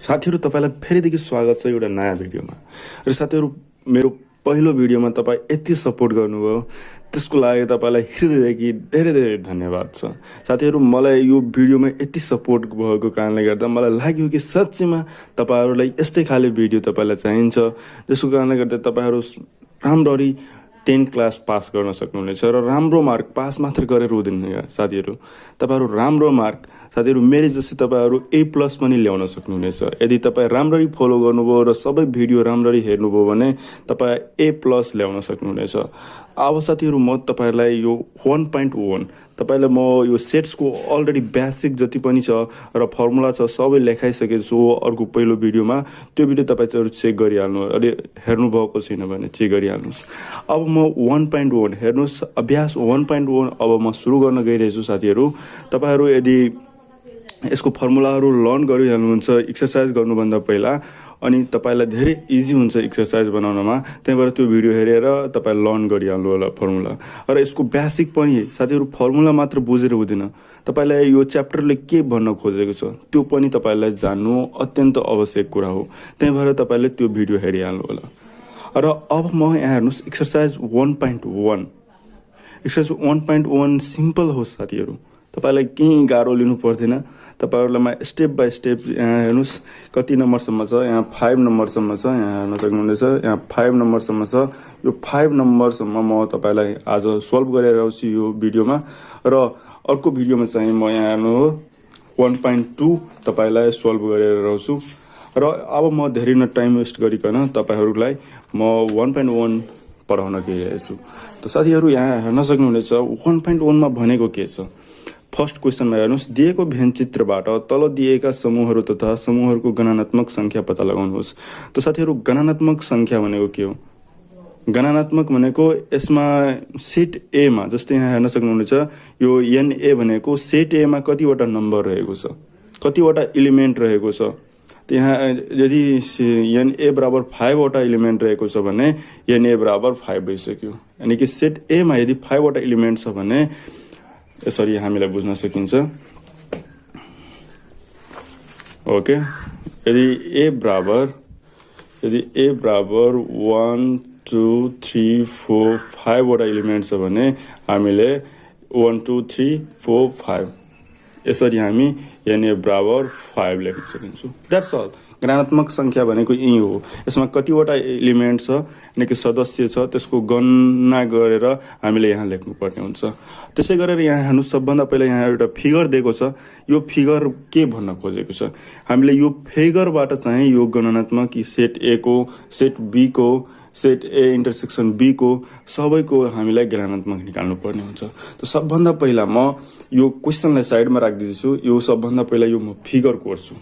साथीहरु तपाईलाई फेरिदेखि स्वागत छ एउटा नयाँ भिडियोमा। र साथीहरु मेरो पहिलो भिडियोमा तपाई यति सपोर्ट गर्नुभयो त्यसको लागि तपाईलाई हृदयदेखि धेरै धेरै धन्यवाद छ। साथीहरु मलाई यो भिडियोमा यति सपोर्ट भएको कारणले गर्दा मलाई लाग्यो कि सच्चैमा तपाईहरुलाई यस्तै खाले भिडियो तपाईलाई चाहिन्छ, जसको कारणले गर्दा तपाईहरु राम्ररी 10 क्लास पास गर्न सक्नुहुनेछ र राम्रो मार्क पास मात्र गरेर हुँदैन साथीहरु। तपाईहरु राम्रो मार्क साथीहरु मेरै जस्तै तपाईहरु A+ पनि ल्याउन सक्नुहुनेछ। यदि तपाई राम्ररी फलो गर्नुभयो र सबै भिडियो राम्ररी हेर्नुभयो भने तपाई A+ ल्याउन सक्नुहुनेछ। अब साथीहरु म तपाईहरुलाई यो 1.1 तपाईलाई म यो सेट्सको अलरेडी बेसिक जति पनि छ र फर्मुला छ सबै लेखाइसकेको छु अर्को पहिलो भिडियोमा। त्यो भिडियो तपाईहरु चेक गरिहाल्नु, अलि हेर्नु भएको छैन भने चेक गरिहाल्नुस्। अब म 1.1 हेर्नुस्, अभ्यास 1.1 अब म सुरु गर्न गइरहेछु साथीहरु। तपाईहरु यदि यसको फर्मुलाहरु लर्न गरिहाल्नुहुन्छ एक्सरसाइज गर्नुभन्दा पहिला, अनि तपाईलाई धेरै इजी हुन्छ एक्सरसाइज बनाउनमा। त्यहीबाट त्यो भिडियो हेरेर तपाई लर्न गरिहाल्नु होला फर्मुला। र यसको बेसिक पनि साथीहरु फर्मुला मात्र बुझेर हुँदैन, तपाईलाई यो च्याप्टरले के भन्न खोजेको छ त्यो पनि तपाईलाई जान्नु अत्यन्त आवश्यक कुरा हो। त्यहीबाट तपाईले त्यो भिडियो हेरिहाल्नु होला। र अब म यहाँ हेर्नुस् एक्सरसाइज 1.1। एक्सरसाइज 1.1 सिम्पल हो साथीहरु, तपाईलाई केही गाह्रो लिनु पर्दैन। तपाईहरुलाई म स्टेप बाइ स्टेप यहाँ हेर्नुस् कति नम्बरसम्म छ, यहाँ 5 नम्बरसम्म छ, यहाँ हेर्न सक्नुहुनेछ, यहाँ 5 नम्बरसम्म छ। यो 5 नम्बरसम्म म तपाईलाई आज सल्भ गरेर आउँछु यो भिडियोमा। र अर्को भिडियोमा चाहिँ म यहाँ हेर्नु 1.2 तपाईलाई सल्भ गरेर आउँछु। र अब म धेरै न टाइम वेस्ट गरिकन तपाईहरुलाई म 1.1 पढाउन गइरहेको छु। त साथीहरु यहाँ हेर्न सक्नुहुनेछ 1.1 मा भनेको के छ। फर्स्ट क्वेशनमा हेर्नुस्, दिएको व्यञ्चित्रबाट तल दिएका समूहहरू तथा समूहहरूको गणनात्मक संख्या पत्ता लगाउनुहोस्। त साथीहरु गणनात्मक संख्या भनेको के हो? गणनात्मक भनेको यसमा सेट ए मा जस्तै यहाँ हेर्न सक्नुहुनेछ यो NA भनेको सेट ए मा कतिवटा नम्बर रहेको छ, कतिवटा एलिमेन्ट रहेको छ। यहाँ यदि NA बराबर 5 वटा एलिमेन्ट रहेको छ भने NA बराबर 5 भइसक्यो। यानी कि सेट ए मा यदि 5 वटा एलिमेन्ट छ भने यसरी हामीलाई बुझ्न सकिन्छ। ओके, यदि A बराबर 1 2 3 4 5 वटा एलिमेन्ट छ भने हामीले 1 2 3 4 5 यसरी हामी NA बराबर 5 लेख्न सकिन्छौँ। That's all. गणनात्मक संख्या भनेको यही हो। यसमा कतिवटा एलिमेन्ट छ यानी कि सदस्य छ त्यसको गणना गरेर हामीले यहाँ लेख्नु पर्ने हुन्छ। त्यसै गरेर यहाँ हेर्नु सबभन्दा पहिला यहाँ एउटा फिगर दिएको छ। यो फिगर के भन्न खोजेको छ? हामीले यो फिगरबाट चाहिँ यो गणनात्मक सेट ए को, सेट बी को, सेट ए इन्टरसेक्सन बी को सबैको हामीलाई गणनात्मक निकाल्नु पर्ने हुन्छ। त सबभन्दा पहिला म यो क्वेशनलाई साइडमा राख्दिन्छु। यो सबभन्दा पहिला यो म फिगर कोर्छु।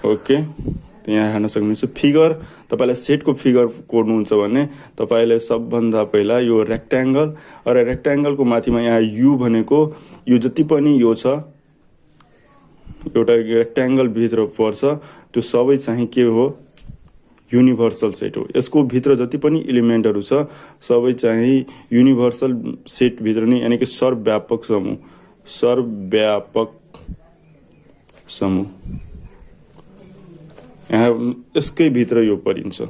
ओके, यहाँ हेर्न सक्नुहुन्छ फिगर। तपाईलाई सेटको फिगर कोर्नुहुन्छ भने तपाईले सबभन्दा पहिला यो रेक्ट्याङ्गल र रेक्ट्याङ्गलको माथिमा यहाँ यु भनेको यो जति पनि यो छ एउटा रेक्ट्याङ्गल भित्र पर्छ त्यो सबै चाहिँ के हो? युनिभर्सल सेट हो। यसको भित्र जति पनि एलिमेन्टहरु छ सबै चाहिँ युनिभर्सल सेट भित्र नै, यानी कि सर्वव्यापक समूह, सर्वव्यापक समूह यहाँ यसकै भित्र यो परिन्छ।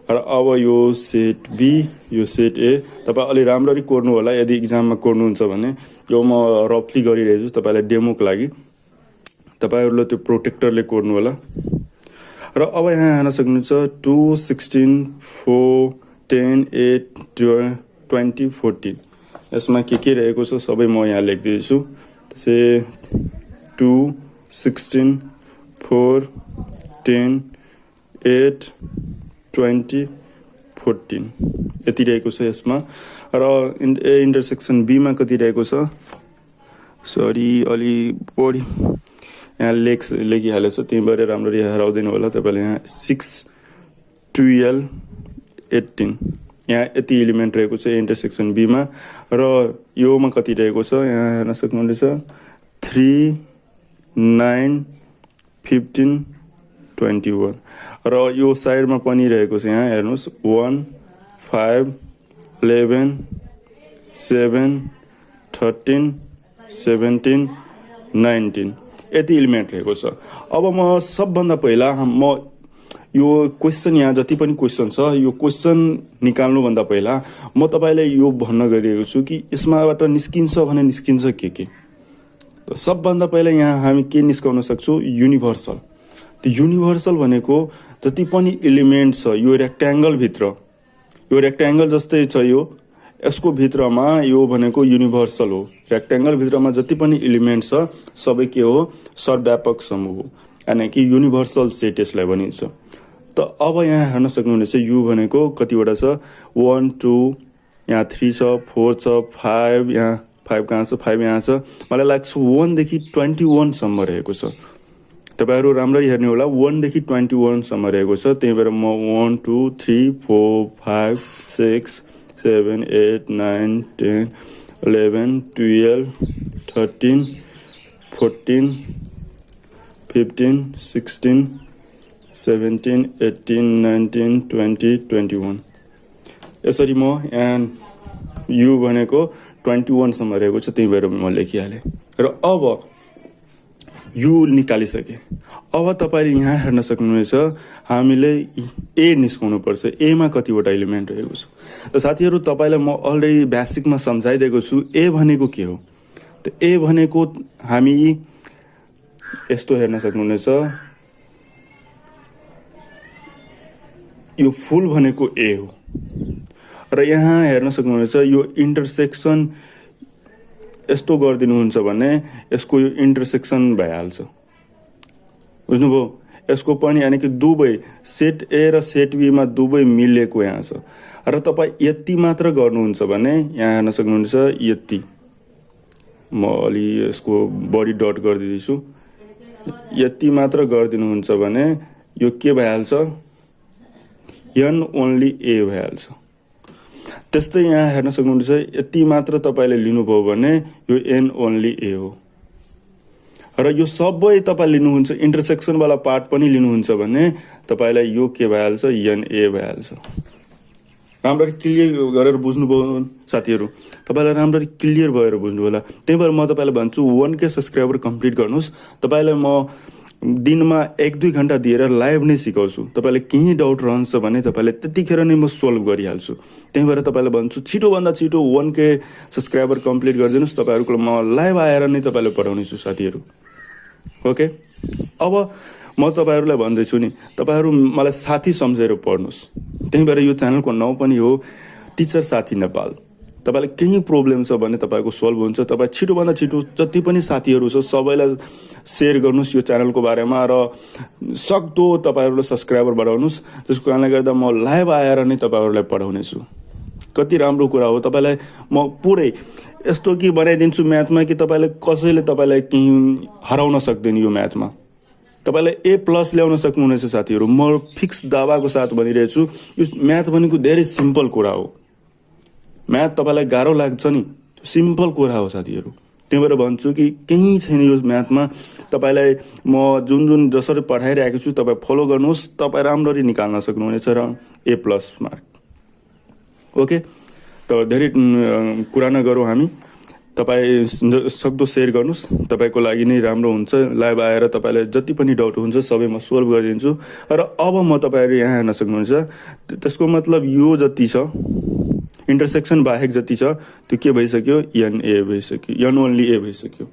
र अब यो सेट बी, यो सेट ए तपाई अलि राम्ररी कोर्नु होला। यदि एक्जाममा कोर्नुहुन्छ भने यो म रफली गरिरहेछु तपाईलाई डेमोको लागि, तपाईहरुले त्यो प्रोटेक्टरले कोर्नु होला। र अब यहाँ हेर्न सक्नुहुन्छ 2 16 4 10 8 20 14 यसमा के रहेको छ सबै म यहाँ लेख्दिन्छु। त्यसै 2 16 4 10 8 20 14 यति रहेको छ यसमा। र ए इन्टरसेक्सन बी मा कति रहेको छ? सरी अलि बढी यहाँ लेखिहालेछ, त्यहीबाट राम्ररी हराउँदैन होला तपाईले। यहाँ 6 12 18 यहाँ यति एलिमेन्ट रहेको छ इन्टरसेक्सन बी मा। र यो मा कति रहेको छ यहाँ हेर्न सक्नुहुनेछ 3 9 15 21। र यो साइडमा पनि रहेको छ यहाँ हेर्नुस् 1 5 11 7 13 17 19 यति इलिमेन्ट रहेको छ। अब म सबभन्दा पहिला म यो क्वेसन, यहाँ जति पनि क्वेसन छ यो क्वेसन निकाल्नुभन्दा पहिला म तपाईँलाई यो भन्न गइरहेको छु कि यसमाबाट निस्किन्छ भने निस्किन्छ के। सबभन्दा पहिला यहाँ हामी के निस्काउन सक्छौँ, युनिभर्सल। त्यो युनिभर्सल भनेको जति पनि इलिमेन्ट छ यो रेक्ट्याङ्गल भित्र, यो रेक्ट्याङ्गल जस्तै छ यसको भित्रमा यो भनेको युनिभर्सल हो। रेक्ट्याङ्गल भित्रमा जति पनि इलिमेन्ट छ सबै के हो, सर्वव्यापक समूह हो, यानि कि युनिभर्सल सेट यसलाई भनिन्छ। त अब यहाँ हेर्न सक्नुहुनेछ यु भनेको कतिवटा छ, 1 2 यहाँ 3 छ, 4 छ, 5 यहाँ 5 कहाँ छ, 5 यहाँ छ। मलाई लाग्छ 1 देखि 21 सम्म रहेको छ। तपाईहरु राम्ररी हेर्नु होला, 1 देखि 21 सम्म रहेको छ। त्यही भएर म 1 2 3 4 5 6 7 8 9 10 11 12 13 14 15 16 17 18 19 20 21 यसरी म यहाँ यु भनेको 21 सम्म रहेको छ। त्यही भएर म लेखिहालेँ। र अब यु निकालिसके। अब तपाईले यहाँ हेर्न सक्नुहुनेछ हामीले ए निस्काउनु पर्छ। ए मा कतिवटा एलिमेन्ट रहेको छ। त साथीहरु तपाईलाई म अलरेडी बेसिकमा सम्झाइदिएको छु ए भनेको के हो। त ए भनेको हामी यस्तो हेर्न सक्नुहुनेछ, यो फुल भनेको ए हो। र यहाँ हेर्न सक्नुहुनेछ यो इन्टरसेक्सन यस्तो गरिदिनुहुन्छ भने यसको यो इन्टरसेक्सन भइहाल्छ। बुझ्नुभयो? यसको पनि यानि कि दुवै सेट ए र सेट बी मा दुवै मिलेको यहाँ छ। र तपाई यति मात्र गर्नुहुन्छ भने यहाँ हेर्न सक्नुहुन्छ यति, म अलि यसको बडी डट गरिदिन्छु। यति मात्र गरिदिनुहुन्छ भने यो के भइहाल्छ, एन ओन्ली ए भइहाल्छ। त्यस्तै यहाँ हेर्न सक्नुहुन्छ यति मात्र तपाईले लिनुभयो भने यो एन ओन्ली ए हो। र यो सबै तपाईले लिनुहुन्छ, इन्टरसेक्सन वाला पार्ट पनि लिनुहुन्छ भने तपाईलाई यो के भइहाल्छ, एन ए भइहाल्छ। राम्ररी क्लियर गरेर बुझ्नुभयो साथीहरु? तपाईलाई राम्ररी क्लियर भएर बुझ्नु होला। त्यही भएर म तपाईलाई भन्छु 1K सब्स्क्राइबर कम्प्लिट गर्नुस्। तपाईलाई म दिनमा 1-2 घण्टा दिएर लाइभ नै सिकाउँछु। तपाईलाई केही डाउट रहन्छ भने तपाईले त्यतिखेर नै म सोल्भ गरिहाल्छु। त्यही भएर तपाईलाई भन्छु छिटो भन्दा छिटो 1K सब्स्क्राइबर कम्प्लिट गरिदिनुस्। तपाईहरुको म लाइभ आएर नै तपाईलाई पढाउने छु साथीहरु। ओके, अब म तपाईहरुलाई भन्दै छु नि, तपाईहरु मलाई साथी सम्झेर पढ्नुस्। त्यही भएर यो च्यानलको नाउँ पनि हो टिचर साथी नेपाल। तपाईलाई केही प्रब्लम छ भने तपाईको सोल्भ हुन्छ। तपाई छिटो भन्दा छिटो जति पनि साथीहरु छ सबैलाई शेयर गर्नुस् यो च्यानलको बारेमा, र सक्दो तपाईहरुले सब्स्क्राइबर बढाउनुस्। त्यसको कारणले गर्दा म लाइभ आएर नै तपाईहरुलाई पढाउने छु। कति राम्रो कुरा हो। तपाईलाई म पुरै यस्तो कि बनाइदिन्छु म्याथमा कि तपाईले कसैले तपाईलाई केही हराउन सक्दैन। यो म्याथमा तपाईलाई ए प्लस ल्याउन सक्नुहुनेछ साथीहरु। म फिक्स दावाको साथ भनिरहेछु, यो म्याथ भनेको धेरै सिम्पल कुरा हो। म्याथ तपाईलाई गाह्रो लाग्छ नि, सिम्पल कुरा हो साथीहरु। त्यही भएर भन्छु कि केही छैन यो म्याथमा। तपाईलाई म जुन जसरी पढाइरहेको छु तपाई फलो गर्नुहोस्। तपाई राम्ररी निकाल्न सक्नुहुनेछ र ए प्लस मार्क। ओके, त धेरै कुरा नगरौँ हामी। तपाई सक्दो शेयर गर्नुस्, तपाईको लागि नै राम्रो हुन्छ। लाइभ आएर तपाईलाई जति पनि डाउट हुन्छ सबै म सोल्भ गरिदिन्छु। र अब म तपाईहरु यहाँ हेर्न सक्नुहुन्छ, त्यसको मतलब यो जति छ इन्टरसेक्सन बाहेक जति छ त्यो के भइसक्यो, एन ए भइसक्यो, एन ओन्ली ए भइसक्यो।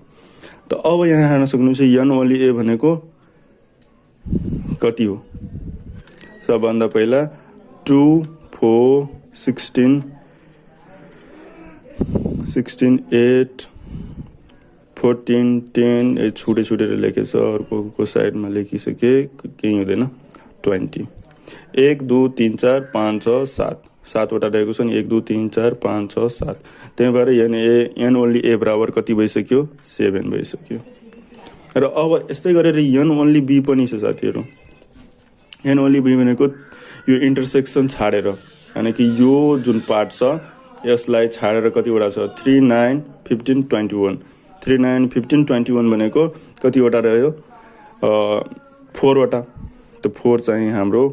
त अब यहाँ हेर्न सक्नुहुन्छ एन ओन्ली ए भनेको कति हो। सबभन्दा पहिला 2 4 16 16 8 14 10 छुटे छुटेर लेखेछ, अर्को साइडमा लेखिसके केही हुँदैन। 20 1 2 3 4 5 6 7 7वटा रहेको छ नि, 1 2 3 4 5 6 7। त्यही भएर एन ओन्ली ए बराबर कति भइसक्यो, 7 भइसक्यो। र अब यस्तै गरेर एन ओन्ली बी पनि छ साथीहरु। एन ओन्ली बी भनेको यो इन्टरसेक्सन छाडेर, यानी कि यो जुन पार्ट छ यसलाई छाडेर कतिवटा छ, 3 9 15 21। 3 9 15 21 भनेको कतिवटा रह्यो, 4वटा। त 4 चाहिँ हाम्रो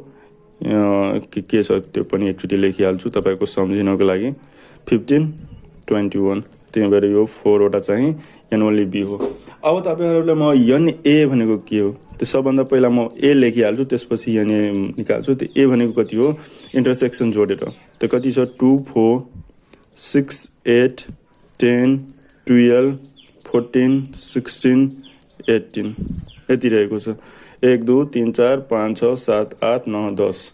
के छ त्यो पनि एकचोटि लेखिहाल्छु तपाईको सम्झिनको लागि। 15 21। त्यही भएर यो 4वटा चाहिँ एन ओन्ली बी हो। अब तपाईहरुलाई म एन ए भनेको के हो त्यो सबभन्दा पहिला म ए लेखिहाल्छु, त्यसपछि एन ए निकाल्छु। त्यो ए भनेको कति हो इन्टरसेक्सन जोडेर। त्यो कति छ 2 4 6 8 10 12 14 16 18 यति रहेको छ। 1 2 3 4 5 6 7 8 9 10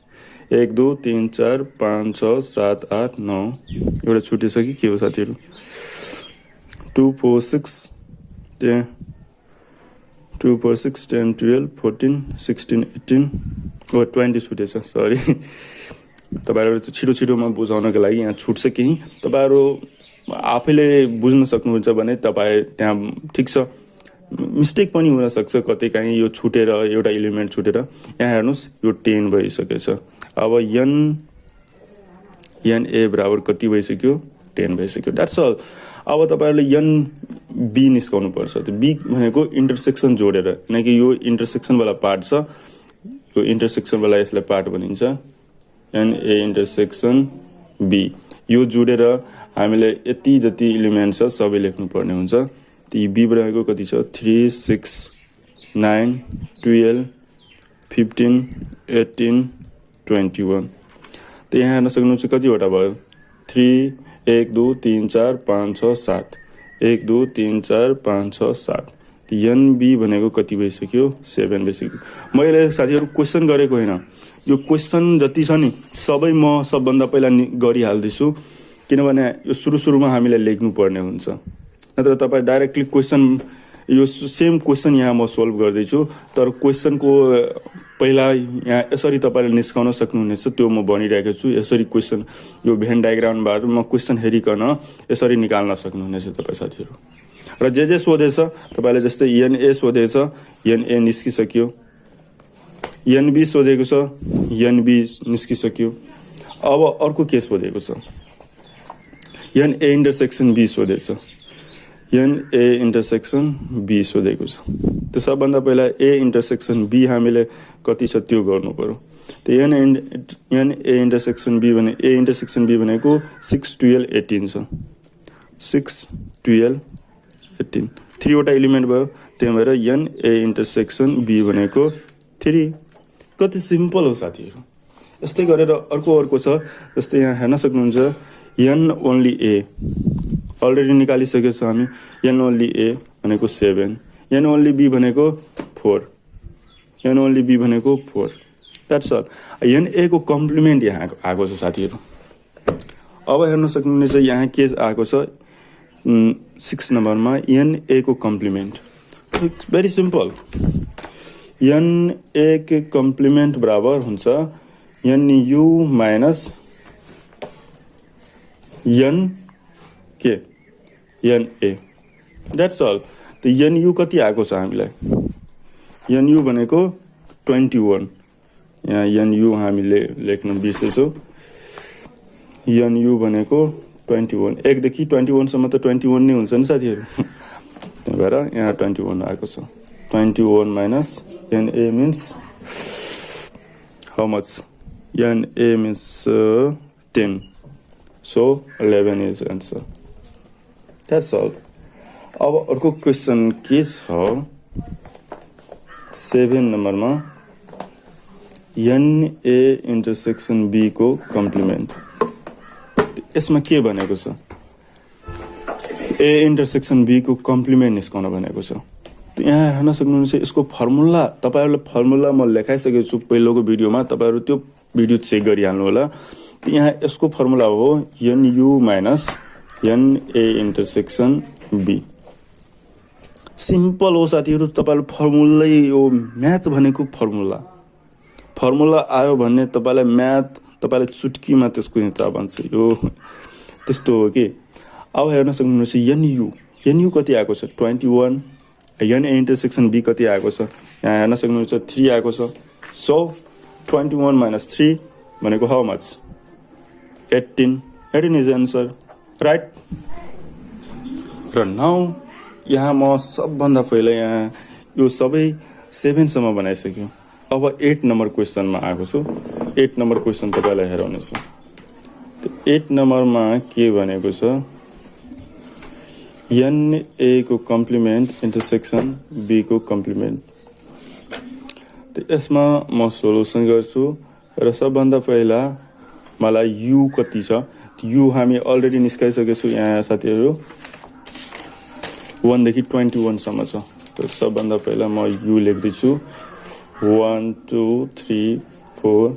1 2 3 4 5 6 7 8 9 एउटा छुटेछ कि के हो साथीहरु 2 4 6 10 2 4 6 10 12 14 16 18 ओ 20 छुटेछ सरी। तपाईहरु छिटो छिटोमा बुझाउनको लागि यहाँ छुट्छ केही तपाईहरु आफैले बुझ्न सक्नुहुन्छ भने तपाई त्यहाँ ठीक छ मिस्टेक पनि हुन सक्छ कतैकाहीँ यो छुटेर एउटा एलिमेन्ट छुटेर। यहाँ हेर्नुस् यो 10 भइसकेछ। अब एन ए बराबर कति भइसक्यो 10 भइसक्यो। That's all. अब तपाईहरुले एन बी निस्काउनु पर्छ। त्यो बी भनेको इन्टरसेक्सन जोडेर किनकि यो इन्टरसेक्सन वाला पार्ट छ यो इन्टरसेक्सन वाला यसलाई पार्ट भनिन्छ एन ए इन्टरसेक्सन बी यो जोडेर हामीले यति जति एलिमेन्ट छ सबै लेख्नु पर्ने हुन्छ। ती बी बराबरको कति छ 3 6 9 12 15 18 21। त यहाँ हेर्न सक्नुहुन्छ कतिवटा भयो 3 1 2 3 4 5 6 7 1 2 3 4 5 6 7 एन बी भनेको कति भइसक्यो 7 भइसक्यो। मैले साथीहरु क्वेशन गरेको हैन यो क्वेशन जति छ नि सबै म सबभन्दा पहिला गरिहाल्दैछु किनभने यो सुरुमा हामीले लेख्नु पर्ने हुन्छ। नत्र तपाई डाइरेक्टली क्वेशन यो सेम क्वेशन यहाँ म सोल्भ गर्दै छु तर क्वेशनको पहिला यहाँ यसरी तपाईले निस्काउन सक्नुहुनेछ त्यो म भनिरहेको छु। यसरी क्वेशन यो भेन डायग्रामबाट म क्वेशन हेरिकन यसरी निकाल्न सक्नुहुनेछ तपाई साथीहरु। र जे सोधेछ तपाईले जस्तै एन ए सोधेछ एन ए निस्किसक्यो एन बी सोधेको छ एन बी निस्किसक्यो। अब अर्को के सोधेको छ एन ए इन्टरसेक्सन बी सोधेछ एन ए इन्टरसेक्सन बी सोधेको छ। त्यो सबभन्दा पहिला ए इन्टरसेक्सन बी हामीले कति छ त्यो गर्नु पर्यो। त्यो एन ए इन्टरसेक्सन बी भने ए इन्टरसेक्सन बी भनेको 6 12 18 छ 6 12 18 3 वटा एलिमेन्ट भयो त्यही भएर एन ए इन्टरसेक्सन बी भनेको 3। कति सिम्पल हो साथीहरु। यस्तै गरेर अर्को छ जस्तै यहाँ हेर्न सक्नुहुन्छ एन ओन्ली ए अलरेडी निकालिसकेको छ हामी। एन ओन्ली ए भनेको 7 एन ओन्ली बी भनेको 4 एन ओन्ली बी भनेको 4। That's all. एन ए को कम्प्लिमेन्ट यहाँ आएको छ साथीहरु। अब हेर्न सक्नुहुन्छ यहाँ के आएको छ 6 नम्बरमा एन ए को complement. It's very simple. N A के कम्प्लिमेन्ट बराबर हुन्छ एन यू माइनस एन के एन ए। That's all. त एन यू कति आएको छ हामीलाई एन यू भनेको 21। यहाँ एन यू हामीले लेख्न बिर्सेछौं। एन यू भनेको 21 1 देखि 21 सम्म त 21 नै हुन्छ नि साथीहरु। त्यही भएर यहाँ 21 आएको छ। 21 minus n A means how much N A means 10 so 11 is answer. That's all. अब अर्को क्वेशन के छ 7 नम्बरमा एन ए इन्टरसेक्सन बी को कम्प्लिमेन्ट। यसमा के भनेको छ ए इन्टरसेक्सन बी को कम्प्लिमेन्ट निस्काउन भनेको छ। यहाँ हेर्न सक्नुहुन्छ यसको फर्मुला तपाईहरुले फर्मुला म लेखाइसकेको छु पहिलोको भिडियोमा तपाईहरु त्यो भिडियो चेक गरिहाल्नु होला। यहाँ यसको फर्मुला हो n U minus n A intersection B. Simple हो साथीहरु। तपाईहरु फर्मुला यो म्याथ भनेको फर्मुला आयो भन्ने तपाईलाई म्याथ तपाईले चुटकीमा त्यसको हिसाब हुन्छ यो त्यस्तो हो कि। अब हेर्न सक्नुहुन्छ एन यू कति आएको छ 21 एन ए इन्टरसेक्सन बी कति आएको छ यहाँ हेर्न सक्नुहुन्छ 3 आएको छ। सो 21 माइनस 3 भनेको how much 18 is answer right. र नाउ यहाँ म सबभन्दा पहिला यहाँ यो सबै 7 सम्म बनाइसक्यो। अब 8 नम्बर क्वेशनमा आएको छु। 8 नम्बर क्वेशन तपाईलाई हेराउने छु। 8 नम्बरमा के भनेको छ एन ए को कम्प्लिमेन्ट इन्टरसेक्सन बी को कम्प्लिमेन्ट। त यसमा म सोलुसन गर्छु र सबभन्दा पहिला मलाई यु कति छ, यु हामी अलरेडी निस्काइसकेको छु यहाँ साथीहरू 1 देखि 21 सम्म छ। त सबभन्दा पहिला म यु लेख्दैछु 1 2 3 4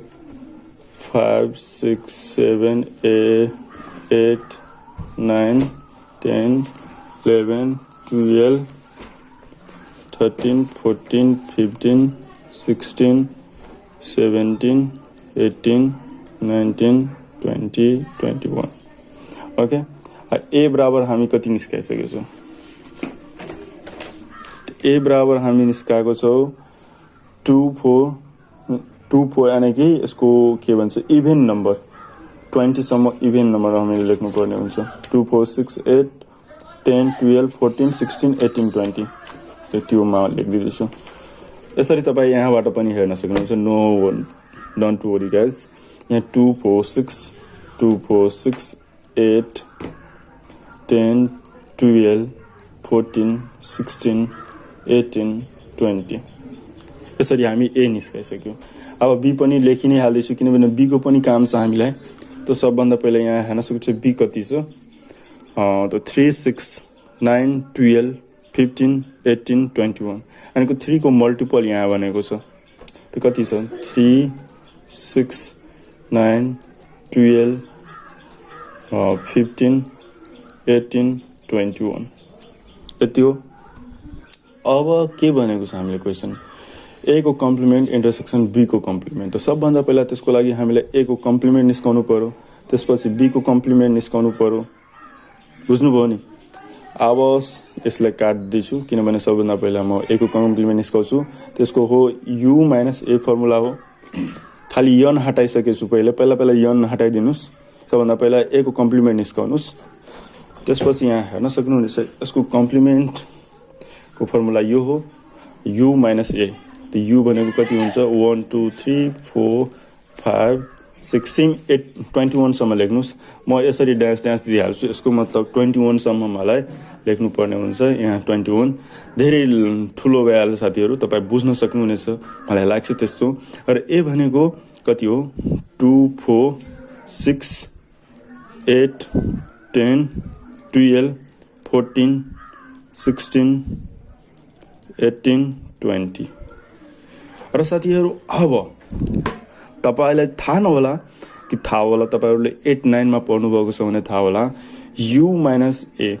5 6 7 8 9 10 11 12 13 14 15 16 17 18 19 20 21। ओके, ए बराबर हामी कति निस्काइसकेको छौँ? ए बराबर हामी निस्काएको छौँ 2 4 यानी कि यसको के भन्छ इभेन नम्बर 20 सम्म इभेन नम्बर हामीले लेख्नु पर्ने हुन्छ। 2 4 6 8 10 12 14 16 18 20 त्योमा लेखिदिँदैछु। यसरी तपाईँ यहाँबाट पनि हेर्न सक्नुहुन्छ। No don't worry guys. यहाँ 2 4 6 2 4 6 8 10 12 14 16 18 20 यसरी हामी ए निस्काइसक्यौँ। अब बी पनि लेखि नै हाल्दैछु किनभने बी को पनि काम छ हामीलाई। त सबभन्दा पहिला यहाँ हेर्न सक्नुहुन्छ बी कति छ, त 3 6 9 12 15 18 21 अनि 3 को मल्टिपल यहाँ भनेको छ। त कति छ 3 6 9 12 15 18 21 यति हो। अब के भनेको छ हामीले क्वेसन, ए को कम्प्लिमेन्ट इन्टरसेक्सन बी को कम्प्लिमेन्ट। त सबभन्दा पहिला त्यसको लागि हामीलाई ए को कम्प्लिमेन्ट निस्काउनु पर्यो, त्यसपछि बी को कम्प्लिमेन्ट निस्काउनु पर्यो। बुझ्नुभयो नि? अब यसलाई काट्दैछु किनभने सबभन्दा पहिला म ए को कम्प्लिमेन्ट निस्काउँछु। त्यसको हो यु माइनस ए फर्मुला हो। खाली यन हटाइसकेछु पहिला यन हटाइदिनुस्। सबभन्दा पहिला ए को कम्प्लिमेन्ट निस्काउनुस्। त्यसपछि यहाँ हेर्न सक्नुहुनेछ यसको कम्प्लिमेन्ट को फर्मुला यो हो यु माइनस ए। त यु भनेको कति हुन्छ 1 2 3 4 5 16 8 21 सम्म लेख्नुस्। म यसरी ड्यास दिइहाल्छु। यसको मतलब 21 सम्म मलाई लेख्नु पर्ने हुन्छ। यहाँ 21 धेरै ठुलो भइहाल्छ साथीहरू, तपाईँ बुझ्न सक्नुहुनेछ मलाई लाग्छ त्यस्तो। र ए भनेको कति हो 2 4 6 8 10 12 14 16 18 20। र साथीहरू अब तपाईलाई थाहा नहोला कि थाहा होला, तपाईहरूले 8 9 मा पढ्नु भएको छ भने थाहा होला यु माइनस ए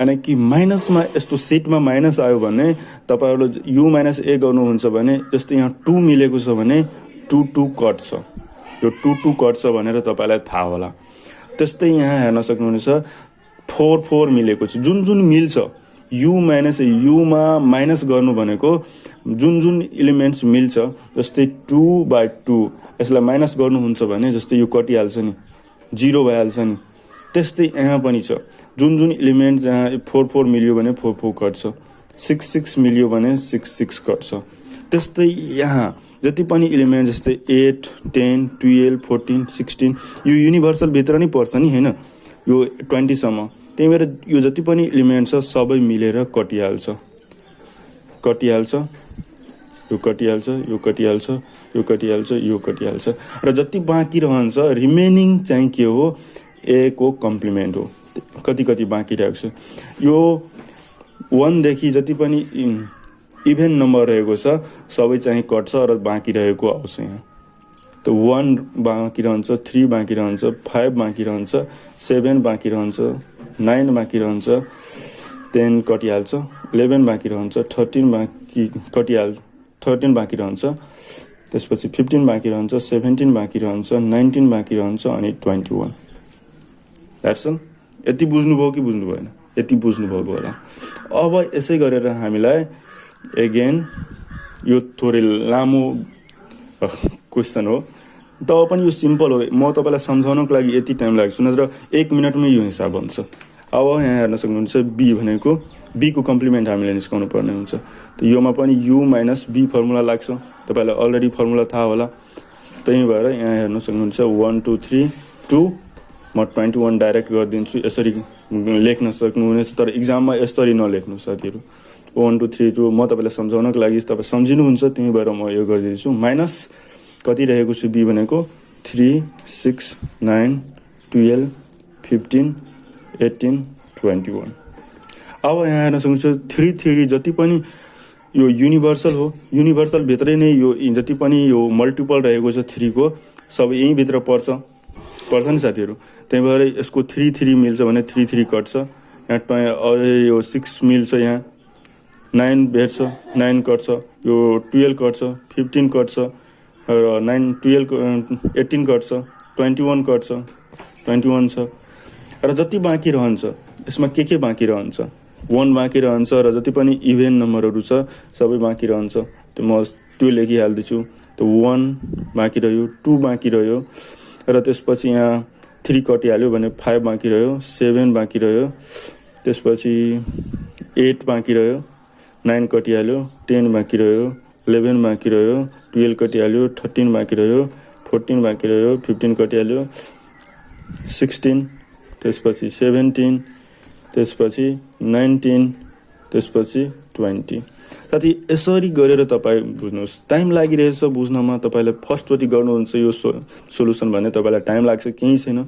यानी कि माइनसमा यस्तो सेटमा माइनस आयो भने तपाईहरूले यु माइनस ए गर्नुहुन्छ भने जस्तै यहाँ 2 मिलेको छ भने 2 2 कट छ, यो 2 2 कट छ भनेर तपाईलाई थाहा होला। त्यस्तै यहाँ हेर्न सक्नुहुनेछ 4 4 मिलेको छ। जुन जुन मिल्छ यु माइनस युमा माइनस गर्नु भनेको जुन एलिमेन्ट्स मिल्छ जस्तै 2/2 यसलाई माइनस गर्नुहुन्छ भने जस्तै यो कटिहाल्छ नि, 0 भइहाल्छ नि। त्यस्तै यहाँ पनि छ जुन एलिमेन्ट जहाँ 4 4 मिल्यो भने 4 4 कट्छ, 6 6 मिल्यो भने 6 6 कट्छ। त्यस्तै यहाँ जति पनि एलिमेन्ट जस्तै 8 10 12 14 16 यो युनिभर्सल भित्र नै पर्छ नि हैन, यो 20 सम्म। त्यही भएर यो जति पनि एलिमेन्ट छ सबै मिलेर कटिहाल्छ, यो कटिहाल्छ, यो कटिहाल्छ, यो कटिहाल्छ, यो कटिहाल्छ। र जति बाँकी रहन्छ रिमेनिङ चाहिँ के हो ए को कम्प्लिमेन्ट हो। कति कति बाँकी रहेको छ यो 1 देखि जति पनि इभेन नम्बर रहेको छ सबै चाहिँ कट्छ र बाँकी रहेको आउँछ यहाँ। त 1 बाँकी रहन्छ, 3 बाँकी रहन्छ, 5 बाँकी रहन्छ, 7 बाँकी रहन्छ, 9 बाँकी रहन्छ, 10 कटिहाल्छ, 11 बाँकी रहन्छ, 13 बाँकी रहन्छ, त्यसपछि 15 बाँकी रहन्छ, 17 बाँकी रहन्छ, 19 बाँकी रहन्छ अनि 21। That's all. यति बुझ्नुभयो कि बुझ्नु भएन? यति बुझ्नुभएको होला। अब यसै गरेर हामीलाई एगेन यो थोरै लामो क्वेसन हो तर पनि यो सिम्पल हो। म तपाईलाई सम्झाउनको लागि यति टाइम लाग्छ नत्र 1 मिनेटमै यो हिसाब हुन्छ। अब यहाँ हेर्न सक्नुहुन्छ बी भनेको बी को कम्प्लिमेन्ट हामीले निस्काउनु पर्ने हुन्छ। त योमा पनि यु माइनस बी फर्मुला लाग्छ, तपाईलाई अलरेडी फर्मुला थाहा होला। त्यही भएर यहाँ हेर्न सक्नुहुन्छ 1 2 3 2 म 21 डाइरेक्ट गरिदिन्छु। यसरी लेख्न सक्नुहुनेछ, तर इक्जाममा यसरी नलेख्नु साथीहरू। 1 2 3 2 म तपाईँलाई सम्झाउनको लागि तपाईँ सम्झिनुहुन्छ, त्यही भएर म यो गरिदिन्छु। माइनस कति रहेको छु बी भनेको 3 6 9 12 15 18 21। अब यहाँ हेर्न सक्नुहुन्छ 3 3 जति पनि यो युनिभर्सल हो, युनिभर्सल भित्रै नै यो जति पनि यो मल्टिपल रहेको छ 3 को सबै यहीँ भित्र पर्छ नि साथीहरू। त्यही भएर यसको 3 3 मिल्छ भने 3 3 कट्छ, यहाँ यो 6 मिल्छ, यहाँ 9 भेट्छ, 9 कट्छ, यो 12 कट्छ, 15 कट्छ र 9 12 18 कट्छ, 21 कट्छ, 21 छ। र जति बाँकी रहन्छ यसमा के बाँकी रहन्छ, 1 बाँकी रहन्छ र जति पनि इभेन नम्बरहरू छ सबै बाँकी रहन्छ। त्यो म त्यो लेखिहाल्दैछु। त्यो 1 बाँकी रह्यो, 2 बाँकी रह्यो र त्यसपछि यहाँ 3 कटिहाल्यो भने 5 बाँकी रह्यो, 7 बाँकी रह्यो, त्यसपछि 8 बाँकी रह्यो, 9 कटिहाल्यो, 10 बाँकी रह्यो, 11 बाँकी रह्यो, 12 कटिहाल्यो, 13 बाँकी रह्यो, 14 बाँकी रह्यो, 15 कटिहाल्यो, 16, त्यसपछि 17, त्यसपछि 19, त्यसपछि 20। साथी यसरी गरेर तपाईँ बुझ्नुहोस्। टाइम लागिरहेछ बुझ्नमा, तपाईँले फर्स्टचोटि गर्नुहुन्छ यो सोलुसन भने तपाईँलाई टाइम लाग्छ, केही छैन,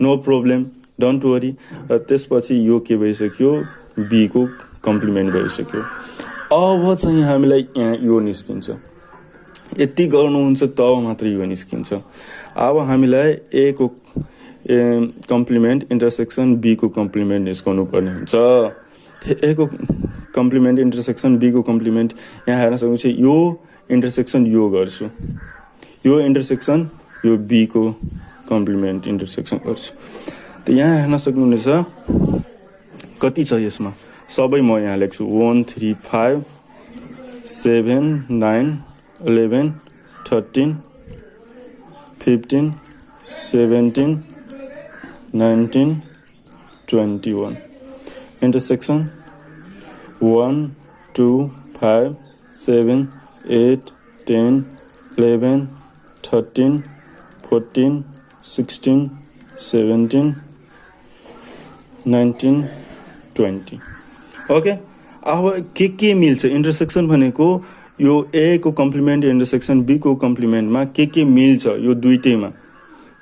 नो प्रब्लम, डोन्ट वरी। र त्यसपछि यो के भइसक्यो, बी को कम्प्लिमेन्ट भइसक्यो। अब चाहिँ हामीलाई यहाँ यो निस्किन्छ, यति गर्नुहुन्छ तब मात्र यो निस्किन्छ। अब हामीलाई ए को कम्प्लिमेन्ट इन्टरसेक्सन बी को कम्प्लिमेन्ट निस्काउनु पर्ने हुन्छ। ए को कम्प्लिमेन्ट इन्टरसेक्सन बी को कम्प्लिमेन्ट यहाँ हेर्न सक्नुहुन्छ, यो इन्टरसेक्सन यो गर्छु, यो इन्टरसेक्सन यो बी को कम्प्लिमेन्ट इन्टरसेक्सन गर्छु। त यहाँ हेर्न सक्नुहुनेछ कति छ यसमा, सबै म यहाँ लेख्छु 1 3 5 7 9 11 13 15 17 19 21। intersection 1 2 5 7 8 10 11 13 14 16 17 19 20। ओके, अब के मिल्छ इन्टरसेक्सन भनेको यो ए को कम्प्लिमेन्ट इन्टरसेक्सन बी को कम्प्लिमेन्टमा के मिल्छ यो दुईटैमा,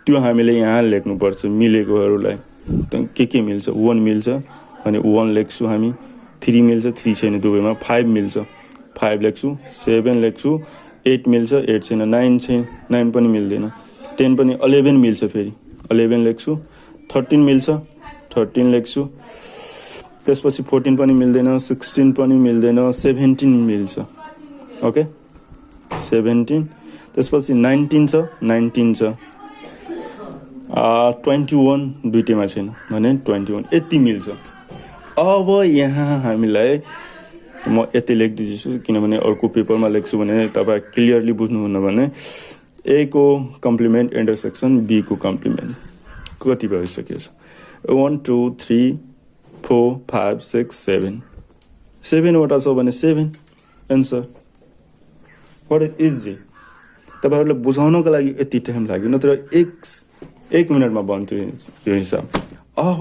त्यो हामीले यहाँ लेख्नुपर्छ मिलेकोहरूलाई। के मिल्छ, 1 मिल्छ भने 1 लेख्छु हामी, 3 मिल्छ 3 छैन दुवैमा, 5 मिल्छ 5 लेख्छु, 7 लेख्छु, 8 मिल्छ 8 छैन, 9 छैन 9 पनि मिल्दैन, 10 पनि 11 मिल्छ फेरि 11 लेख्छु, 13 मिल्छ 13 लेख्छु, त्यसपछि 14 पनि मिल्दैन, 16 पनि मिल्दैन, 17 मिल्छ। ओके 17, त्यसपछि 19 छ 19 छ, 21 दुईटैमा छैन भने 21, यति मिल्छ। अब यहाँ हामीलाई म यति लेखिदिन्छु किनभने अर्को पेपरमा लेख्छु भने तपाईँ क्लियरली बुझ्नुहुन्न भने ए को कम्प्लिमेन्ट इन्टरसेक्सन बी को कम्प्लिमेन्ट कति भइसक्यो, 1 2 3 4 5 6 7 7वटा छ भने 7 एन्सर। वाट इज इजी, तपाईँहरूलाई बुझाउनको लागि यति टाइम लाग्यो, नत्र एक मिनटमा बन्थ्यो यो हिसाब। अब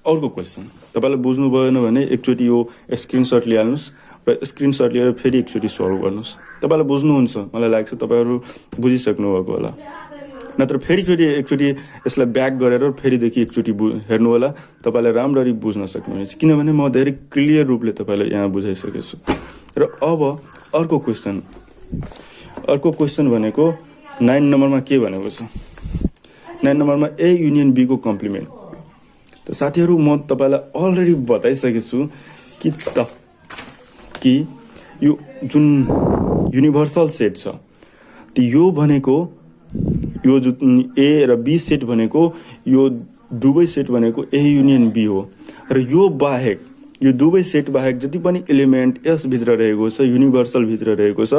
अर्को क्वेसन तपाईँलाई बुझ्नु भएन भने एकचोटि यो स्क्रिनसट लिइहाल्नुहोस् र स्क्रिनसट लिएर फेरि एकचोटि सल्भ गर्नुहोस्। तपाईँलाई बुझ्नुहुन्छ मलाई लाग्छ, तपाईँहरू बुझिसक्नु भएको होला, नत्र फेरिचोटि एकचोटि यसलाई ब्याक गरेर फेरिदेखि एकचोटि हेर्नु होला, तपाईँलाई राम्ररी बुझ्न सक्नुहुनेछ किनभने म धेरै क्लियर रूपले तपाईँलाई यहाँ बुझाइसकेको छु। र अब अर्को क्वेसन भनेको 9 नम्बरमा के भनेको छ, 9 नम्बरमा ए युनियन बी को कम्प्लिमेन्ट। त साथीहरू म तपाईँलाई अलरेडी बताइसकेको छु कि यो जुन युनिभर्सल सेट छ त्यो यो भनेको यो जुन ए र बी सेट भनेको यो दुवै सेट भनेको ए युनियन बी हो, र यो बाहेक यो दुवै सेट बाहेक जति पनि एलिमेन्ट यस भित्र रहेको छ युनिभर्सल भित्र रहेको छ,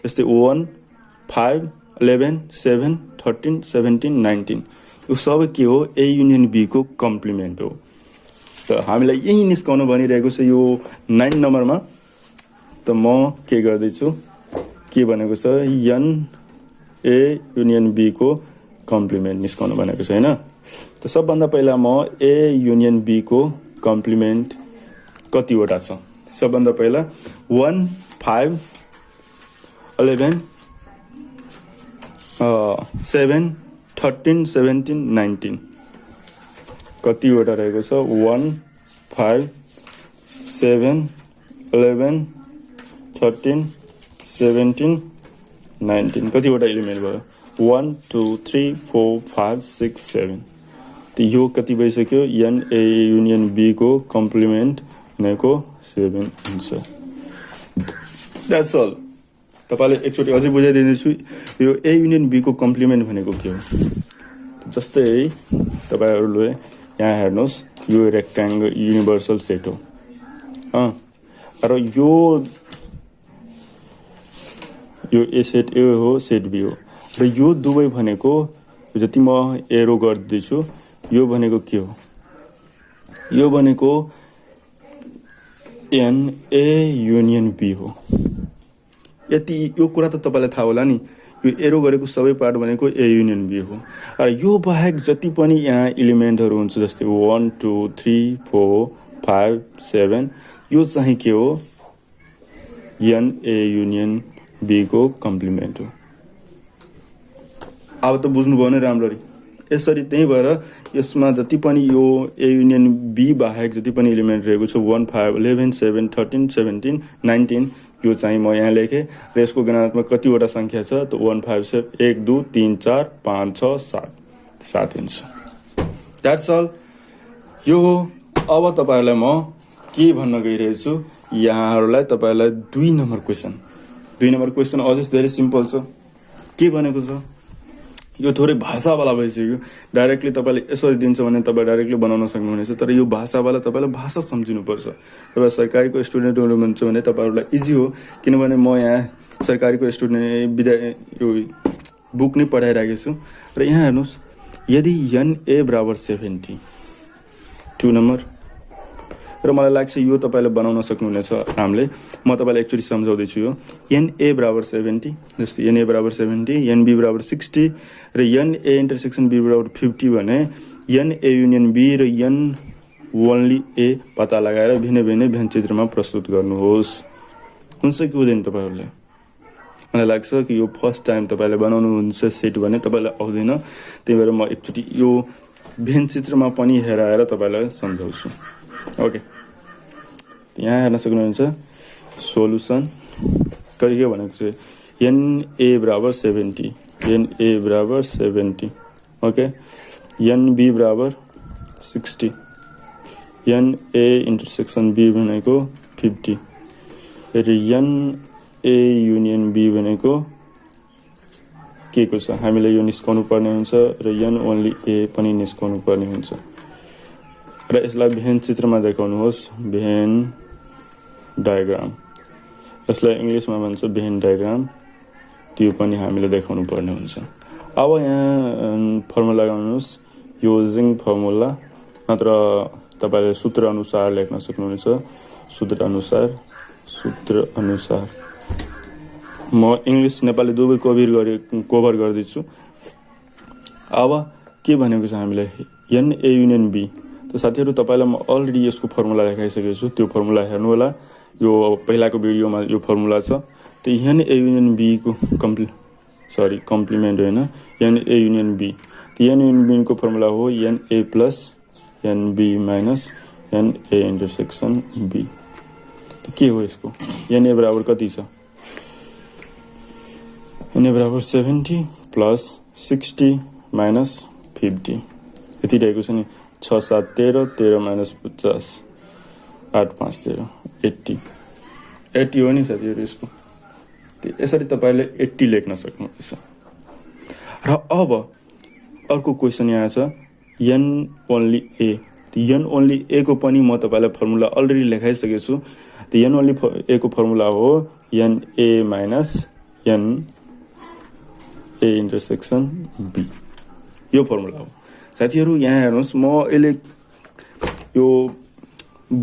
जस्तै 1 5 11 7 13 17 19 यो सबै के हो, ए युनियन बी को कम्प्लिमेन्ट हो। त हामीलाई यही निस्काउनु भनिरहेको छ यो 9 नम्बरमा। त म के गर्दैछु, के भनेको छ, एन ए युनियन बी को कम्प्लिमेन्ट निस्काउनु भनेको छ हैन। त सबभन्दा पहिला म ए युनियन बी को कम्प्लिमेन्ट कतिवटा छ सबभन्दा पहिला 1 5 11 7 13 17 19 कतिवटा रहेको छ 1 5 7 11 13 17 19 कतिवटा एलिमेन्ट भयो 1 2 3 4 5 6 7 त यो कति भइसक्यो n a युनियन b को कम्प्लिमेन्ट भनेको 7 हुन्छ दैट्स ऑल तपाईले एकचोटी अझै बुझाइदिन्छु यो a युनियन b को कम्प्लिमेन्ट भनेको के हो जस्तै तपाईहरुले यहाँ हेर्नुस् यो रेक्टेंगल युनिभर्सल सेट हो र यो ए सेट ए हो सेट बी हो र यो दुवै भनेको जति म एरो गर्दैछु यो भनेको के हो यो भनेको n a युनियन b हो यति यो कुरा त तपाईलाई थाहा होला नि यो एरो गरेको सबै पार्ट भनेको a युनियन b हो र यो बाहेक जति पनि यहाँ एलिमेन्टहरु हुन्छ जस्तै 1 2 3 4 5 7 यो चाहिँ के हो n a युनियन b को कम्प्लिमेन्ट हो अब त बुझ्नु भयो नि राम्ररी यसरी त्यही भएर यसमा जति पनि यो a युनियन b बाहेक जति पनि एलिमेन्ट रहेको छ 1 5 11 7 13 17 19 यो चाहिँ म यहाँ लेखे र यसको गुणात्मक कतिवटा संख्या छ त 1 5 7 1 2 3 4 5 6 7 7 हुन्छ दैट्स ऑल यो अब तपाईहरुलाई म के भन्न गइरहेछु यहाँहरुलाई तपाईहरुलाई 2 नम्बर क्वेशन अझै धेरै सिम्पल छ के भनेको छ यो थोरै भाषावाला भइसक्यो डाइरेक्टली तपाईले यसरी दिन्छ भने तपाई डाइरेक्टली बनाउन सक्नुहुनेछ तर यो भाषावाला तपाईले भाषा सम्झिनु पर्छ तपाई सरकारीको स्टुडेन्ट हुनुहुन्छ भने तपाईहरुलाई इजी हो किनभने म यहाँ सरकारीको स्टुडेन्ट यो बुक नै पढाइराखेको छु र यहाँ हेर्नुस् यदि n a बराबर 70 2 नम्बर र मलाई लाग्छ यो तपाईले बनाउन सक्नुहुनेछ हामीले म तपाईलाई एकचोटी सम्झाउँदै छु यो n a बराबर 70 जस्तै n a बराबर 70 n b बराबर 60 र n a इन्टरसेक्सन b बराबर 50 भने n a युनियन b र n ओन्ली a पत्ता लगाएर भिन्न व्यञ्चित्रमा प्रस्तुत गर्नुहोस् हुन्छ कि हुँदैन तपाईहरुले मलाई लाग्छ कि यो फर्स्ट टाइम तपाईले बनाउनु हुन्छ सेट भने तपाईलाई आउँदैन त्यही भएर म एकचोटी यो व्यञ्चित्रमा पनि हेराएर तपाईलाई सम्झाउँछु ओके यहाँ हेर्न सक्नुहुन्छ सोलुसन के भनेको छ n a बराबर 70 n a बराबर 70 ओके n b बराबर 60 n a इन्टरसेक्सन b भनेको 50 र n a युनियन b भनेको के को छ हामीले यो निस्काउनु पर्ने हुन्छ र n ओन्ली a पनि निस्काउनु पर्ने हुन्छ र यसलाई भेन चित्रमा देखाउनुहोस् भेन डायग्राम यसलाई इंग्लिशमा भन्छ भेन डायग्राम त्यो पनि हामीले देखाउनु पर्ने हुन्छ अब यहाँ फर्मुला लगाउनुहोस् युजिङ फर्मुला नत्र तपाईले सूत्र अनुसार लेख्न सक्नुहुन्छ सूत्र अनुसार म इंग्लिश नेपाली दुवै कभर गर्दैछु अब के भनेको छ हामीलाई n a युनियन b त साथीहरु तपाईलाई म अलरेडी यसको फर्मुला लेखाइसकेको छु त्यो फर्मुला हेर्नु होला यो पहिलाको भिडियोमा यो फर्मुला छ त n a युनियन b को कम्प्लिमेन्ट हैन n a युनियन b त n युनियन b को फर्मुला हो n a plus n b minus n a intersection b त के हो यसको n a बराबर कति छ n a बराबर 70 प्लस 60 माइनस 50 यति रहेको छ नि 6 7 13 13 माइनस 50 8 5 13 80 हो नि साथीहरु यसको यसरी तपाईले 80 लेख्न सक्नुहुन्छ र अब अर्को क्वेशन यहाँ छ n only a n only a को पनि म तपाईलाई फर्मुला अलरेडी लेखाइसकेको छु त n ओन्ली a को फर्मुला हो n a minus n a intersection b यो फर्मुला हो साथीहरु यहाँ हेर्नुस् म अहिले यो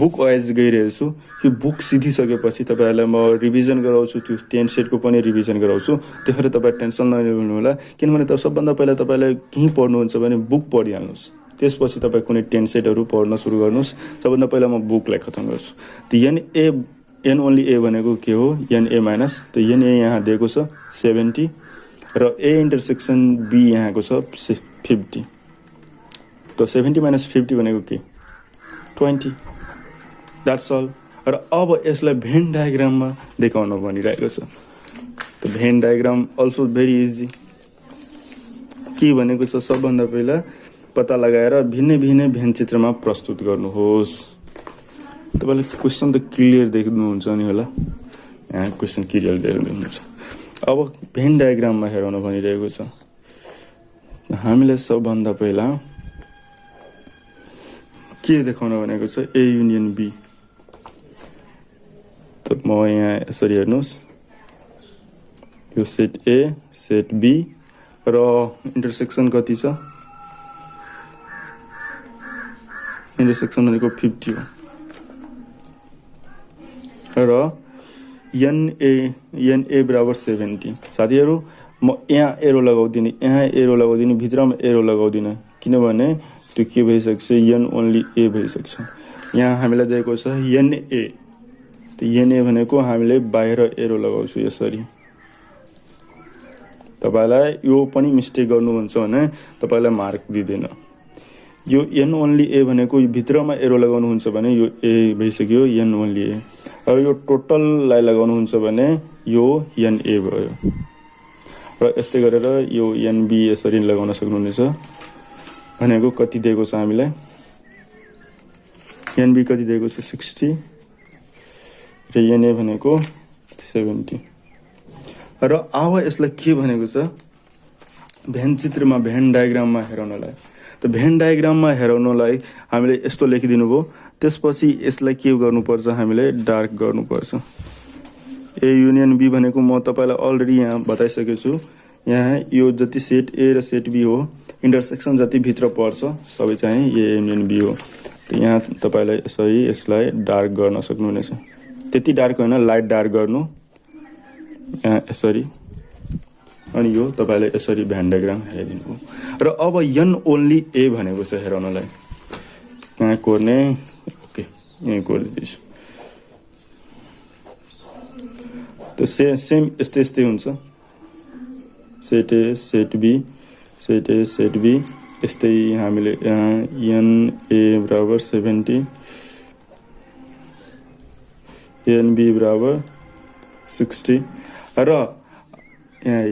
बुक वाइज गइरहेको छु यो बुक सिधिसकेपछि तपाईहरुलाई म रिभिजन गराउँछु त्यो 10 सेटको पनि रिभिजन गराउँछु त्यसैले तपाई टेन्सन नलिनु होला किनभने त सबभन्दा पहिला तपाईलाई के पढ्नुहुन्छ भने बुक पढिहाल्नुस् त्यसपछि तपाईँ कुनै 10 सेटहरू पढ्न सुरु गर्नुहोस्। सबभन्दा पहिला म बुकलाई खतम गर्छु। त एन ओन्ली ए भनेको के हो? एन ए माइनस, त एन ए यहाँ दिएको छ 70 र ए इन्टरसेक्सन बी यहाँको छ 50। त 70 माइनस 50 भनेको के? 20। That's all. र अब यसलाई भेन डायग्राममा देखाउन भनिरहेको छ। त Venn diagram also very easy. के भनेको छ? सबभन्दा पहिला पत्ता लगाएर भिन्नै भिन्नै भेन चित्रमा प्रस्तुत गर्नुहोस्। तपाईँले क्वेसन त क्लियर देख्नुहुन्छ नि होला, यहाँ क्वेसन क्लियर देख्नुहुन्छ। अब भेन डायग्राममा हेराउन भनिरहेको छ। हामीले सबभन्दा पहिला के देखाउन भनेको छ? A union B. त म यहाँ यसरी हेर्नुहोस्, यो सेट ए सेट बी र इन्टरसेक्सन कति छ? इन्टरसेक्सन भनेको 50 हो र एन ए बराबर 70। साथीहरू म यहाँ एरो लगाउँदिनँ, यहाँ एरो लगाउँदिनँ, भित्रमा एरो लगाउँदिनँ, किनभने त्यो के भइसक्छ? एन ओन्ली ए भइसक्छ। यहाँ हामीलाई दिएको छ एन ए। त एन ए भनेको हामीले बाहिर एरो लगाउँछु यसरी। तपाईँलाई यो पनि मिस्टेक गर्नुहुन्छ भने तपाईँलाई मार्क दिँदैन। यो एन ओन्ली ए भनेको भित्रमा एरो लगाउनुहुन्छ भने यो ए भइसक्यो, एन ओन्ली ए। अब यो टोटललाई लगाउनुहुन्छ भने यो एन ए भयो। र यस्तै गरेर यो एन बी यसरी लगाउन सक्नुहुनेछ। भनेको कति दिएको छ हामीलाई? एन बी कति दिएको छ? 60 र एन ए भनेको 70। र अब यसलाई के भनेको छ? भेन चित्रमा, भेन डायग्राममा हेराउनलाई। त भेन डायग्राममा हेराउनलाई हामीले यस्तो लेखिदिनु भयो। त्यसपछि यसलाई के गर्नुपर्छ? हामीले डार्क गर्नुपर्छ। ए युनियन बी भनेको म तपाईँलाई अलरेडी यहाँ बताइसकेको छु। यहाँ यो जति सेट ए र सेट बी हो, इन्टरसेक्सन जति भित्र पर्छ सबै चाहिँ ए युनियन बी हो। त यहाँ तपाईँलाई यसरी यसलाई डार्क गर्न सक्नुहुनेछ। त्यति डार्क होइन, लाइट डार्क गर्नु यहाँ यसरी। अनि यो तपाईँले यसरी भेन डायग्राम हेरिदिनु हो। र अब एन ओन्ली ए भनेको छ हेराउनलाई। कहाँ कोर्ने? ओके, यहीँ कोरिदिन्छु। त सेम यस्तै यस्तै हुन्छ। Set A set B, set A set B. यस्तै हामीले यहाँ एन ए बराबर 70, एन बी बराबर 60 र यहाँ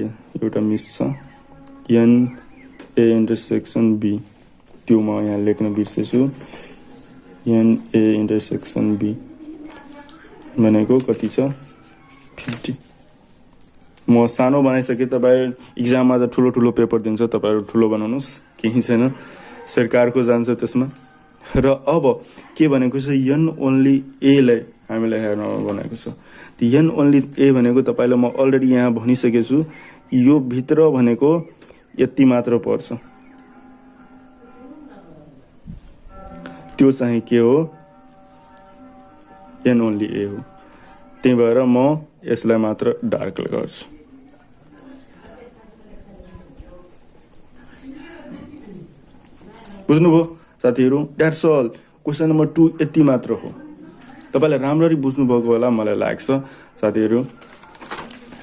एउटा मिस छ, एन ए इन्टरसेक्सन बी। त्यो म यहाँ लेख्न बिर्सेछु। एन ए इन्टरसेक्सन बी भनेको कति छ? 50। म सानो बनाइसकेँ। तपाईँ इक्जाममा त ठुलो ठुलो पेपर दिन्छ, तपाईँहरू ठुलो बनाउनुहोस्, केही छैन, सरकारको जान्छ त्यसमा। र अब के भनेको छ? एन ओन्ली एलाई हामीलाई हेर्न भनेको छ। एन ओन्ली ए भनेको तपाईँलाई म अलरेडी यहाँ भनिसकेको छु। यो भित्र भनेको यति मात्र पर्छ, त्यो चाहिँ के हो? एन ओन्ली ए हो। त्यही भएर म यसलाई मात्र डार्क गर्छु। बुझ्नुभयो साथीहरू? That's all. क्वेसन नम्बर 2 यति मात्र हो। तपाईँलाई राम्ररी बुझ्नुभएको होला मलाई लाग्छ साथीहरू।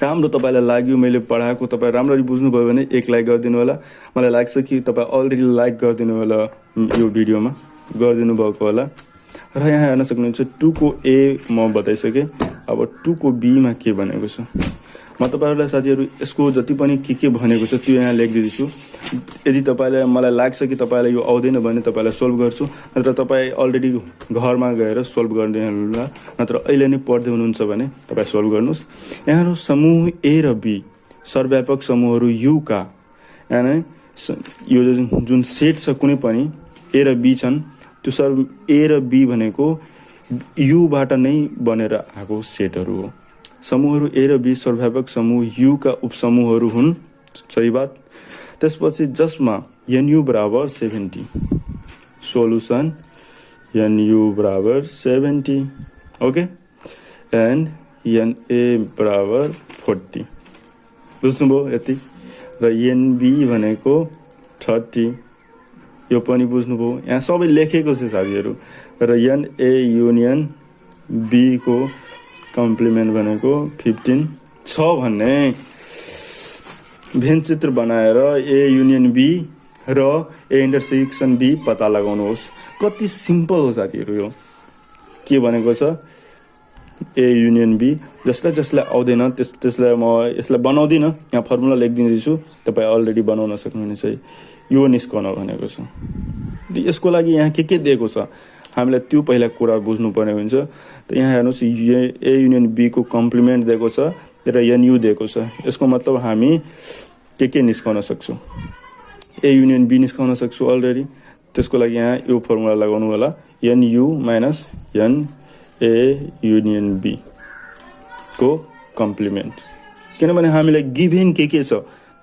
राम्रो तपाईँलाई लाग्यो मैले पढाएको, तपाईँ राम्ररी बुझ्नुभयो भने 1 लाइक गरिदिनु होला। मलाई लाग्छ कि तपाईँ अलरेडी लाइक गरिदिनु होला, यो भिडियोमा गरिदिनु भएको होला। र यहाँ हेर्न सक्नुहुन्छ 2 को ए म बताइसकेँ। अब 2 को बीमा के भनेको छ? म तपाईँहरूलाई साथीहरू यसको जति पनि के भनेको छ त्यो यहाँ लेखिदिन्छु। यदि तपाईँलाई मलाई लाग्छ कि तपाईँलाई यो आउँदैन भने तपाईँलाई सोल्भ गर्छु, नत्र तपाईँ अलरेडी घरमा गएर सोल्भ गर्दिनुहोला, नत्र अहिले नै पढ्दै हुनुहुन्छ भने तपाईँ सोल्भ गर्नुहोस्। यहाँ समूह ए र बी सर्वव्यापक समूहहरू युका, यानी यो जुन सेट छ कुनै पनि ए र बी छन्, त्यो ए र बी भनेको युबाट नै बनेर आएको सेटहरू हो। समूहहरू ए र बी सर्वव्यापक समूह युका उपसमूहहरू हुन्। सही बात। त्यसपछि जसमा एनयु बराबर 70, सोलुसन एनयु बराबर 70, ओके, एन्ड एनए बराबर 40। बुझ्नुभयो यति? र एनबी भनेको 30 यो पनि बुझ्नुभयो। यहाँ सबै लेखेको छ साथीहरू। र NA युनियन B को कम्प्लिमेन्ट भनेको 15 छ भन्ने भेन चित्र बनाएर A युनियन B र A इन्टरसेक्सन B पत्ता लगाउनुहोस्। कति सिम्पल हो साथीहरू यो। के भनेको छ A युनियन B, जसलाई आउँदैन त्यसलाई म यसलाई बनाउँदिनँ, यहाँ फर्मुला लेखिदिँदैछु, तपाईँ अलरेडी बनाउन सक्नुहुनेछ। यो निस्कन भनेको छ। यसको लागि यहाँ के दिएको छ हामीलाई त्यो पहिला कुरा बुझ्नुपर्ने हुन्छ। त यहाँ हेर्नुहोस् A युनियन B को कम्प्लिमेन्ट दिएको छ र NU दिएको छ। यसको मतलब हामी के निस्काउन सक्छौँ। A युनियन B निस्काउन सक्छु अलरेडी। त्यसको लागि यहाँ यो फर्मुला लगाउनु होला, NU minus NA union B को कम्प्लिमेन्ट। किनभने हामीलाई गिभेन के छ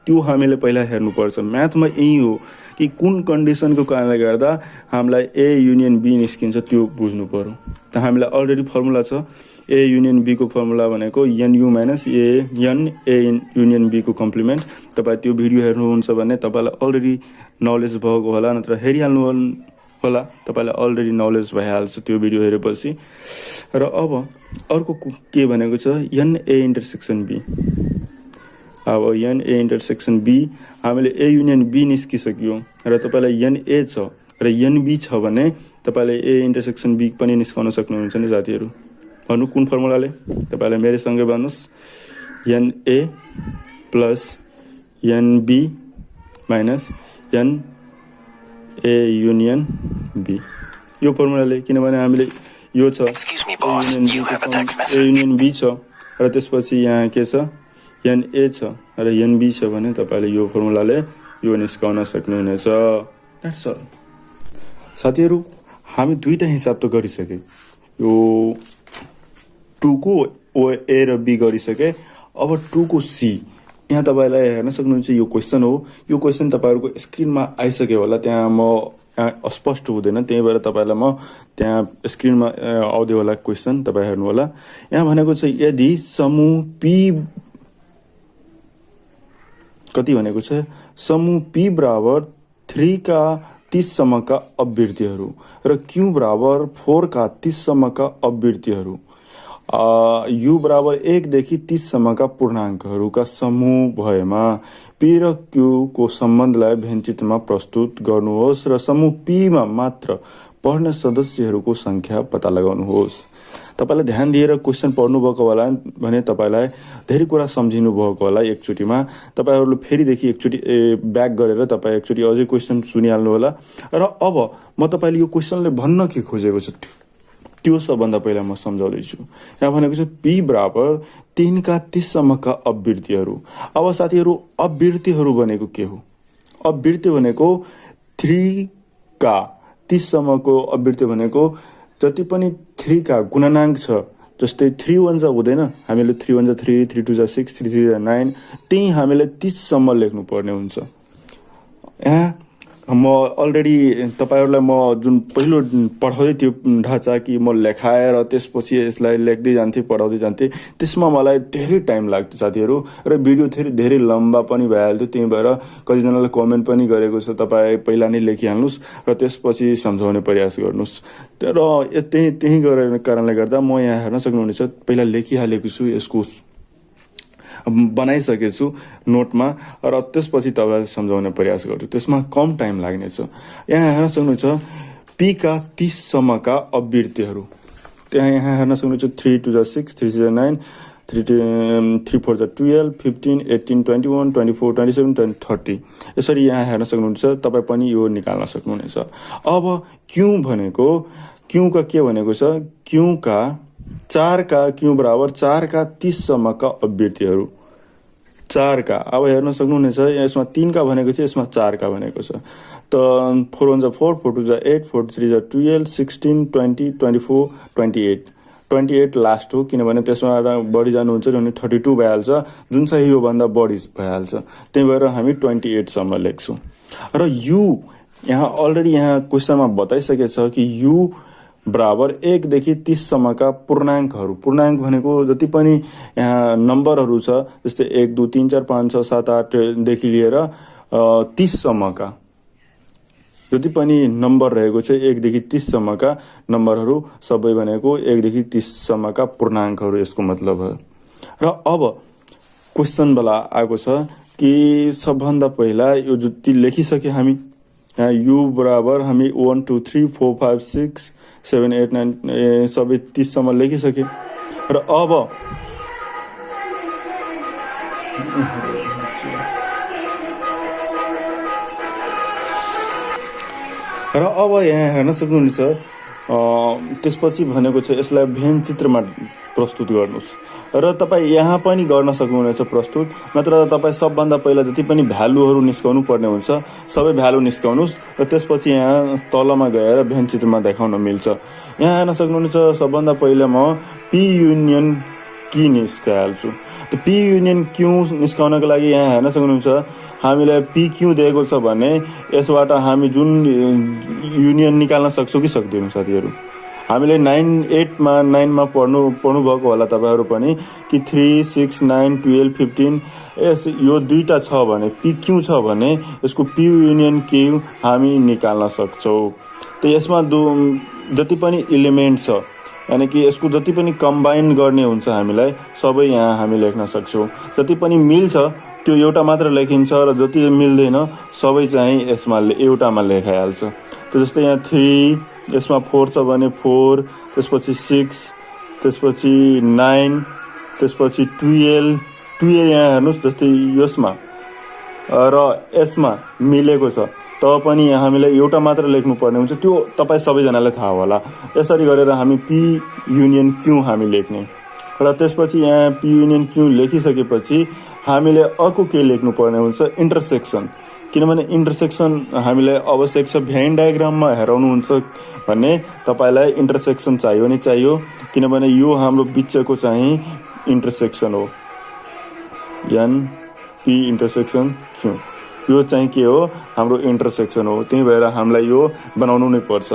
त्यो हामीले पहिला हेर्नुपर्छ। म्याथमा यही हो कि कुन कन्डिसनको कारणले गर्दा हामीलाई A युनियन B निस्किन्छ त्यो बुझ्नु पर्यो। त हामीलाई अलरेडी फर्मुला छ। A युनियन B को फर्मुला भनेको NU minus NA union B को कम्प्लिमेन्ट। तपाईँ त्यो भिडियो हेर्नुहुन्छ भने तपाईँलाई अलरेडी नलेज भएको होला, नत्र हेरिहाल्नु होला, तपाईँलाई अलरेडी नलेज भइहाल्छ त्यो भिडियो हेरेपछि। र अब अर्को के भनेको छ NA इन्टरसेक्सन B। अब NA इन्टरसेक्सन B हामीले A युनियन B निस्किसक्यो र तपाईँलाई NA छ र NB छ भने तपाईँले A इन्टरसेक्सन B पनि निस्काउन सक्नुहुन्छ नि साथीहरू। भन्नु कुन फर्मुलाले? तपाईँलाई मेरै सँगै भन्नुहोस्, NA plus NB minus NA union B। यो फर्मुलाले, किनभने हामीले यो छ A युनियन B छ र त्यसपछि यहाँ के छ NA छ र NB छ भने तपाईँले यो फर्मुलाले यो निस्काउन सक्नुहुनेछ। द्याट्स अल साथीहरू। हामी दुईटा हिसाब त गरिसके, यो 2 को A र B गरिसके। अब 2 को C यहाँ तपाईँलाई हेर्न सक्नुहुन्छ। यो क्वेसन हो। यो क्वेसन तपाईँहरूको स्क्रिनमा आइसक्यो होला, त्यहाँ म अस्पष्ट हुँदैन, त्यही भएर तपाईँलाई म त्यहाँ स्क्रिनमा आउँदै होला क्वेसन, तपाईँ हेर्नु होला। यहाँ भनेको छ यदि समूह P कति भनेको छ, समूह P बराबर 3 का 30 सम्मका अभ्यर्थीहरू र Q बराबर 4 का 30 सम्मका अभ्यर्थीहरू, U बराबर 1 देखि 30 सम्मका पूर्णाङ्कहरूका समूह भएमा P र Q को सम्बन्धलाई भेनचित्रमा प्रस्तुत गर्नुहोस् र समूह P मा मात्र पढ्ने सदस्यहरूको संख्या पत्ता लगाउनुहोस्। तपाईले ध्यान दिएर क्वेशन पढ्नु भएको होला भने तपाईलाई धेरै कुरा सम्झिनु भएको होला एकचोटीमा। तपाईहरुले फेरिदेखि एकचोटी ब्याक गरेर तपाई एकचोटी अझै क्वेशन सुनिहाल्नु होला। र अब म तपाईले यो क्वेशनले भन्न के खोजेको छ त्यो सबभन्दा पहिला म सम्झाउँदै छु। यहाँ भनेको छ P बराबर 3 का 30 सम्मका अभ्यर्थीहरू। अब साथीहरु अभ्यर्थीहरू भनेको के हो? अभ्यर्थी भनेको 3 का 30 सम्मको अभ्यर्थी भनेको जति पनि 3 का गुणनाङ्क छ, जस्तै 3 1 जा हुँदैन, हामीले 3 1 जा 3, 3 2 जा 6, 3 3 जा 9, त्यही हामीले 30 सम्म लेख्नु पर्ने हुन्छ। यहाँ म अलरेडी तपाईहरुलाई म जुन पहिलो पढाउँदै त्यो ढाँचा कि म लेखाएर त्यसपछि यसलाई लेख्दै जान्थे पढाउँदै जान्थे, त्यसमा मलाई धेरै टाइम लाग्थ्यो साथीहरु, र भिडियो धेरै लम्बा पनि भइहाल्थ्यो। त्यही भएर कतिजनाले कमेन्ट पनि गरेको छ तपाई पहिला नै लेखिहाल्नुस् र त्यसपछि सम्झाउने प्रयास गर्नुस्। तर त्यही गरेको कारणले गर्दा म यहाँ हेर्न सक्नुहुनेछ पहिला लेखिहालेको छु, यसको बनाइसकेछु नोटमा, र त्यसपछि तपाईहरुलाई सम्झाउने प्रयास गर्छु। त्यसमा कम टाइम लाग्नेछ। यहाँ हेर्न सक्नुहुन्छ P का 30 सम्मका अभ्यर्थीहरू। यहाँ हेर्न सक्नुहुन्छ 3 2 जा 6, 3 6 जा 9, 3 4 जा 12, 15 18 21 24 27 30। यसरी यहाँ हेर्न सक्नुहुन्छ। तपाई पनि यो निकाल्न सक्नुहुनेछ। अब Q भनेको Q का के भनेको छ? Q का 4 का Q बराबर 4 का 30 सम्मका अभ्यर्थीहरू। 4 का अब हेर्न सक्नुहुनेछ। यसमा 3 का भनेको थियो, यसमा 4 का भनेको छ। त 4 1 जा 4, 4 2 जा 8, 4 3 जा 12, 16 20 24 28। 28 लास्ट हो, किनभने त्यसमा बढी जानुहुन्छ भने 32 भइहाल्छ, जुन चाहिँ यो भन्दा बढी भइहाल्छ। त्यही भएर हामी 28 सम्म लेख्छौं। र U यहाँ अलरेडी यहाँ क्वेशनमा बताइसकेको छ कि U बराबर 1 देखि 30 सम्मका पूर्णाङ्कहरू। पूर्णाङ्क भनेको जति पनि यहाँ नम्बरहरू छ, जस्तै 1 2 3 4 5 6 7 8 देखि लिएर 30 सम्मका जति पनि नम्बर रहेको छ 1 देखि 30 सम्मका नम्बरहरू सबै भनेको 1 देखि 30 सम्मका पूर्णाङ्कहरू यसको मतलब हो। र अब क्वेशन वाला आएको छ कि सबभन्दा पहिला यो जति लेखिसके हामी यहाँ u बराबर हामी 1 2 3 4 5 6 7 8 9 सबै 30 सम्म लेखिसके। र अब यहाँ हेर्न सक्नुहुन्छ त्यसपछि भनेको छ यसलाई भेन चित्रमा प्रस्तुत गर्नुस् र तपाईँ यहाँ पनि गर्न सक्नुहुनेछ प्रस्तुत। नत्र तपाईँ सबभन्दा पहिला जति पनि भ्यालुहरू निस्काउनु पर्ने हुन्छ सबै भ्यालु निस्काउनुस् र त्यसपछि यहाँ तलमा गएर भेन चित्रमा देखाउन मिल्छ। यहाँ हेर्न सक्नुहुनेछ सबभन्दा पहिला म पी युनियन की निस्काइहाल्छु। त्यो पी युनियन क्यू निस्काउनको लागि यहाँ हेर्न सक्नुहुन्छ हामीलाई पी क्यू दिएको छ भने यसबाट हामी जुन युनियन निकाल्न सक्छौँ कि सक्दैनौँ साथीहरू। हामीले 8 मा पढ्नु भएको होला तपाईहरु पनि कि 3 6 9 12 15 यस यो दुईटा छ भने पी क्यू छ भने यसको पी युनियन क्यू हामी निकाल्न सक्छौं। त यसमा जति पनि एलिमेन्ट छ यानी कि यसको जति पनि कम्बाइन गर्ने हुन्छ हामीलाई सबै यहाँ हामी लेख्न सक्छौं। जति पनि मिल्छ त्यो एउटा मात्र लेखिन्छ र जति मिल्दैन सबै चाहिँ यसमा एउटामा लेखाइहाल्छ। त जस्तै यहाँ 3 यसमा 4 छ भने 4 त्यसपछि 6 त्यसपछि 9 त्यसपछि 12 यहाँ हेर्नुस् जस्तै यसमा र यसमा मिलेको छ त पनि यहाँ हामीलाई एउटा मात्र लेख्नु पर्ने हुन्छ। त्यो तपाई सबैजनालाई थाहा होला। यसरी गरेर हामी पी युनियन क्यू हामी लेख्ने र त्यसपछि यहाँ पी युनियन क्यू लेखिसकेपछि हामीले अर्को के लेख्नु पर्ने हुन्छ इन्टरसेक्सन। किनभने इन्टरसेक्सन हामीलाई आवश्यक छ। भेन डायग्राममा हेराउनु हुन्छ भने तपाईलाई इन्टरसेक्सन चाहियो नि चाहियो किनभने यो हाम्रो बिचको चाहिँ इन्टरसेक्सन हो एन पी इन्टरसेक्सन क्यू यो चाहिँ के हो हाम्रो इन्टरसेक्सन हो। त्यही भएर हामीलाई यो बनाउनु नै पर्छ।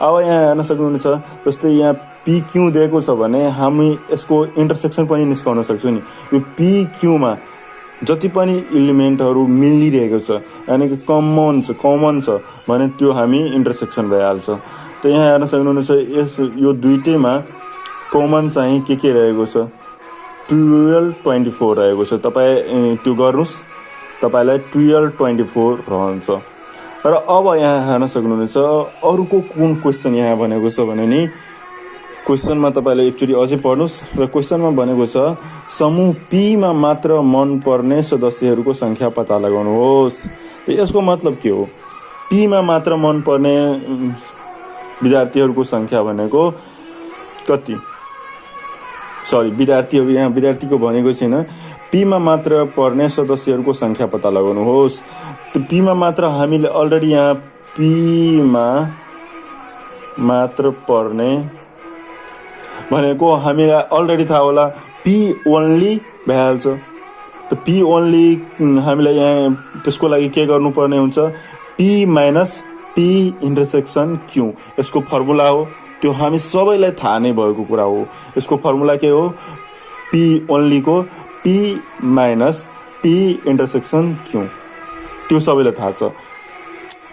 अब यहाँ हेर्न सक्नुहुन्छ जस्तै यहाँ पी क्यू दिएको छ भने हामी यसको इन्टरसेक्सन पनि निस्काउन सक्छौं नि। यो पी क्यू मा जति पनि एलिमेन्टहरु मिलिरहेको छ यानी कि कमन छ भने त्यो हामी इन्टरसेक्सन भइहाल्छ। त यहाँ हेर्न सक्नुहुन्छ यस यो दुईटैमा कमन चाहिँ के रहेको छ 12 24 रहेको छ। तपाई त्यो गर्नुस् तपाईलाई 12 24 रहन्छ। र अब यहाँ हेर्न सक्नुहुन्छ अरुको कुन क्वेशन यहाँ भनेको छ भने नि क्वेशनमा तपाईले एकचोटी अझै पढ्नुस् र क्वेशनमा भनेको छ समूह पी मा मात्र मन पर्ने सदस्यहरूको संख्या पत्ता लगाउनुहोस्। त यसको मतलब के हो? पी मा मात्र मन पर्ने विद्यार्थीहरूको संख्या भनेको कति? सरी विद्यार्थीहरू यहाँ विद्यार्थीको भनेको छैन। पी मा मात्र पर्ने सदस्यहरूको संख्या पत्ता लगाउनुहोस्। त पी मा मात्र हामीले अलरेडी यहाँ पी मा मात्र पर्ने भनेको हामीलाई अलरेडी थाहा होला पी ओन्ली भइहाल्छ। त पी ओन्ली हामीलाई यहाँ त्यसको लागि के गर्नुपर्ने हुन्छ P minus P intersection Q यसको फर्मुला हो। त्यो हामी सबैलाई थाहा नै भएको कुरा हो। यसको फर्मुला के हो पी ओन्ली को P minus P intersection Q त्यो सबैलाई थाहा छ।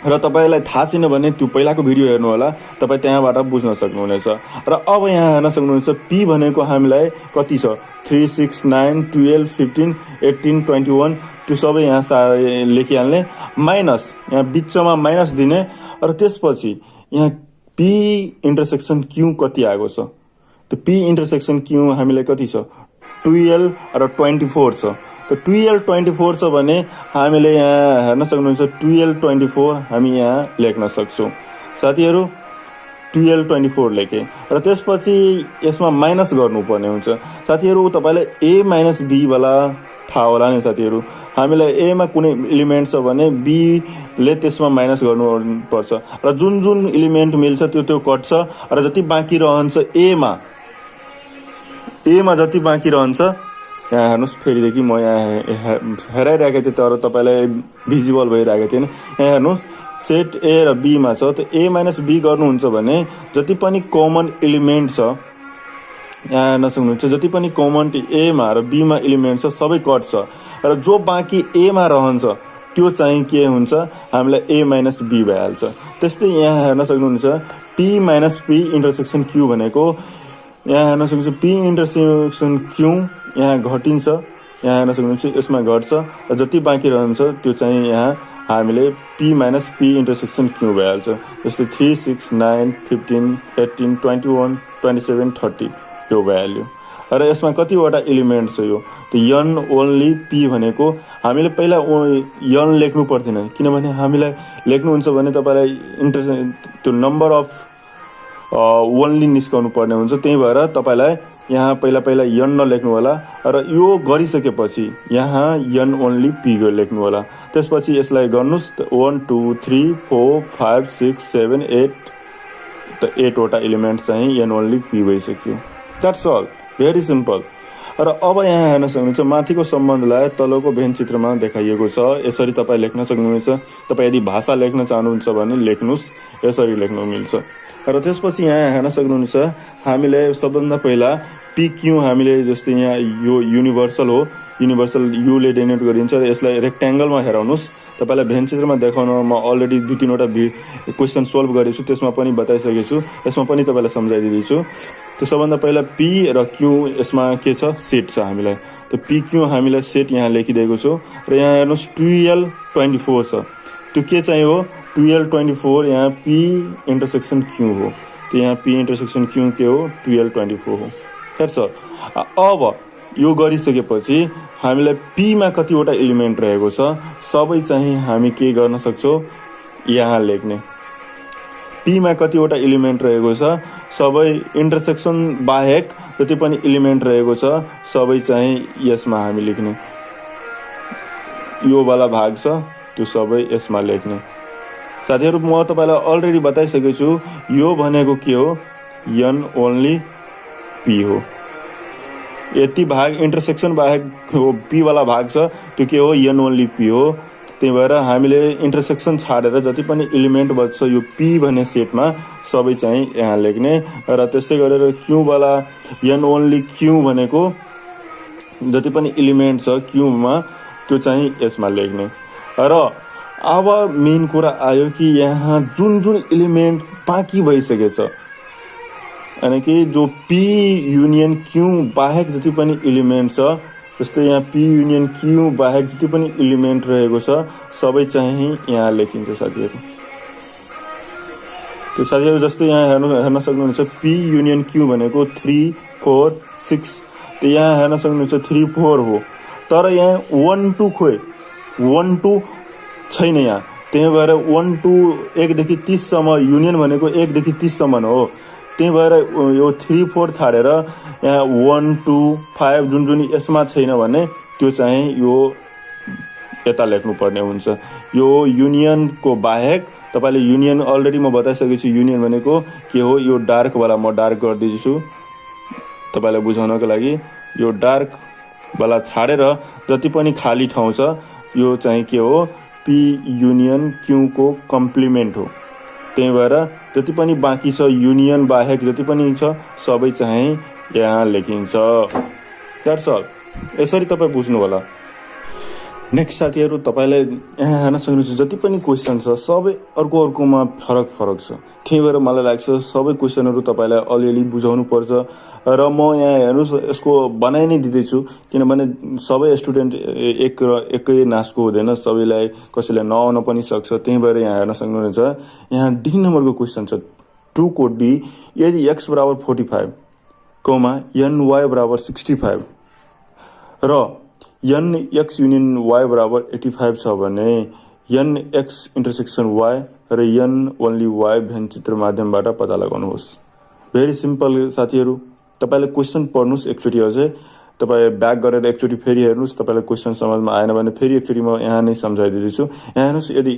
र तपाईलाई थाहा छैन भने त्यो पहिलाको भिडियो हेर्नु होला तपाई त्यहाँबाट बुझ्न सक्नुहुनेछ। र अब यहाँ हेर्न सक्नुहुन्छ पी भनेको हामीलाई कति छ 3 6 9 12 15 18 21 त्यो सबै यहाँ लेखिहाल्ने माइनस यहाँ बिचमा माइनस दिने र त्यसपछि यहाँ पी इन्टरसेक्सन क्यू कति आएको छ। त पी इन्टरसेक्सन क्यू हामीलाई कति छ 12 र 24 छ। त 12 24 छ भने हामीले यहाँ हेर्न सक्नुहुन्छ 12 24 हामी यहाँ लेख्न सक्छौं। साथीहरु 12 24 लेखे र त्यसपछि यसमा माइनस गर्नुपर्ने हुन्छ। साथीहरु तपाईलाई a माइनस b वाला थाहा होला नि साथीहरु। हामीलाई a मा कुनै एलिमेन्ट छ भने b ले त्यसमा माइनस गर्नु पर्छ र जुन एलिमेन्ट मिल्छ त्यो कट्छ र जति बाँकी रहन्छ a मा जति बाँकी रहन्छ यहाँ हेर्नुस् फेरिदेखि म यहाँ हेराइरहेको थिएँ तर तपाईलाई भिजिबल भइरहेको थिएन। यहाँ हेर्नुस् सेट a र b मा छ। त a माइनस b गर्नुहुन्छ भने जति पनि कमन एलिमेन्ट छ यहाँ हेर्न सक्नुहुन्छ जति पनि कमन a मा र b मा एलिमेन्ट छ सबै कट्छ र जो बाँकी a मा रहन्छ त्यो चाहिँ के हुन्छ हामीलाई a माइनस b भइहाल्छ। त्यस्तै यहाँ हेर्न सक्नुहुन्छ p minus p intersection q भनेको यहाँ हेर्न सक्नुहुन्छ p इन्टरसेक्सन q यहाँ घटिन्छ, यहाँ हेर्न सक्नुहुन्छ यसमा घट्छ र जति बाँकी रहन्छ त्यो चाहिँ यहाँ हामीले p minus p intersection q भइहाल्छ। जस्तै 3, 6, 9, 15, 18, 21, 27, 30 यो भइहाल्यो। र यसमा कतिवटा एलिमेन्ट छ यो त्यो n ओन्ली p भनेको हामीले पहिला n लेख्नु पर्दैन, किनभने हामीलाई लेख्नुहुन्छ भने तपाईँलाई त्यो नम्बर अफ ओन्ली निस्काउनु पर्ने हुन्छ। त्यही भएर तपाईँलाई यहाँ पहिला n नलेख्नु होला र यो गरिसकेपछि यहाँ n ओन्ली p लेख्नु होला। त्यसपछि यसलाई गर्नुहोस् 1 2 3 4 5 6 7 8 त 8 वटा एलिमेन्ट चाहिँ n ओन्ली p भइसक्यो। That's all, very simple. र अब यहाँ हेर्न सक्नुहुन्छ माथिको सम्बन्धलाई तलको भेन चित्रमा देखाइएको छ। यसरी तपाईँ लेख्न सक्नुहुन्छ। तपाईँ यदि भाषा लेख्न चाहनुहुन्छ भने लेख्नुहोस्, यसरी लेख्नु मिल्छ। र त्यसपछि यहाँ हेर्न सक्नुहुन्छ हामीले सबभन्दा पहिला PQ हामीले जस्तै यहाँ यो युनिभर्सल हो, युनिभर्सल युले डेनोट गरिन्छ र यसलाई रेक्ट्याङ्गलमा हेराउनुहोस्। तपाईँलाई भेन चित्रमा देखाउन म अलरेडी 2-3 वटा क्वेसन सोल्भ गरेको छु, त्यसमा पनि बताइसकेको छु, यसमा पनि तपाईँलाई सम्झाइदिँदैछु। त्यो सबभन्दा पहिला P र Q यसमा के छ, सेट छ हामीलाई। त्यो PQ हामीलाई सेट यहाँ लेखिदिएको छु र यहाँ हेर्नुहोस् 12 24 छ। त्यो के चाहिँ हो 12 24 यहाँ P इन्टरसेक्सन Q हो। त्यो यहाँ P इन्टरसेक्सन Q के हो 12 24 हो। That's all. अब यो गरिसकेपछि हामीलाई P मा कतिवटा एलिमेन्ट रहेको छ सबै चाहिँ हामी के गर्न सक्छौँ यहाँ लेख्ने। P मा कतिवटा एलिमेन्ट रहेको छ सबै इन्टरसेक्सन बाहेक जति पनि एलिमेन्ट रहेको छ सबै चाहिँ यसमा हामी लेख्ने। यो वाला भाग छ त्यो सबै यसमा लेख्ने। साथीहरु म तपाईलाई अलरेडी बताइसकेको छु यो भनेको के हो n ओन्ली p हो। यति भाग इन्टरसेक्सन बाहेक हो p वाला भाग छ त्यो के हो n ओन्ली p हो। त्यही भएर हामीले इन्टरसेक्सन छाडेर जति पनि एलिमेन्ट बच्छ यो p भन्ने सेटमा सबै चाहिँ यहाँ लेख्ने र त्यस्तै गरेर q वाला n ओन्ली q भनेको जति पनि एलिमेन्ट छ q मा त्यो चाहिँ यसमा लेख्ने। र अब मेन कुरा आयो कि यहाँ जुन जुन एलिमेन्ट बाँकी भइसकेछ यानी कि जो p युनियन q बाहेक जति पनि एलिमेन्ट छ जस्तै यहाँ p युनियन q बाहेक जति पनि एलिमेन्ट रहेको छ सबै चाहिँ यहाँ लेखिन्छ साथीहरु। त्यो साथीहरु जस्तै यहाँ हेर्न सक्नुहुन्छ p युनियन q भनेको 3 4 6 त्यो यहाँ हेर्न सक्नुहुन्छ 3 4 हो तर यहाँ 1 2 खोइ 1 2 छैन यहाँ। त्यही भएर 1 2 1 देखि 30 सम्म युनियन भनेको 1 देखि 30 सम्म हो। त्यही भएर यो 3 4 छाडेर यहाँ 1 2 5 जुन जुन यसमा छैन भने त्यो चाहिँ यो यता लेख्नु पर्ने हुन्छ। यो युनियन को बाहेक तपाईले युनियन अलरेडी म बताइसकेको छु युनियन भनेको के हो यो डार्क वाला म डार्क गर्दिछु तपाईलाई बुझाउनको लागि। यो डार्क वाला छाडेर जति पनि खाली ठाउँ छ यो चाहिँ के हो p युनियन q को कम्प्लिमेन्ट हो। त्यही भएर जति पनि बाँकी छ युनियन बाहेक जति पनि छ सबै चाहिँ यहाँ लेखिन्छ। That's all. यसरी तपाई बुझ्नु होला। नेक्स्ट साथीहरु तपाईले यहाँ हेर्न सक्नुहुन्छ जति पनि क्वेशन छ सबै अर्कोमा फरक छ। त्यही भएर मलाई लाग्छ सबै क्वेशनहरु तपाईलाई अलिअलि बुझाउनु पर्छ र म यहाँ हेर्नुस् यसको बनाइ नै दिदैछु किनभने सबै स्टुडेन्ट एकै नासको हुँदैन, सबैलाई कसैलाई नआउन पनि सक्छ। त्यही भएर यहाँ हेर्न सक्नुहुन्छ यहाँ डी नम्बरको क्वेशन छ 2 को डी यदि x बराबर 45 कोमा ny बराबर 65 र n x युनियन y बराबर 85 छ भने n x इन्टरसेक्सन y र n ओन्ली y भेन चित्र माध्यमबाट पत्ता लगाउनुहोस्। भेरी सिम्पल साथीहरु। तपाईले क्वेशन पढ्नुस् एकचोटी अझै तपाई ब्याक गरेर एकचोटी फेरि हेर्नुस्। तपाईलाई क्वेशन समझमा आएन भने फेरि एकचोटी म यहाँ नै सम्झाइदिन्छु। यहाँ हेर्नुस् यदि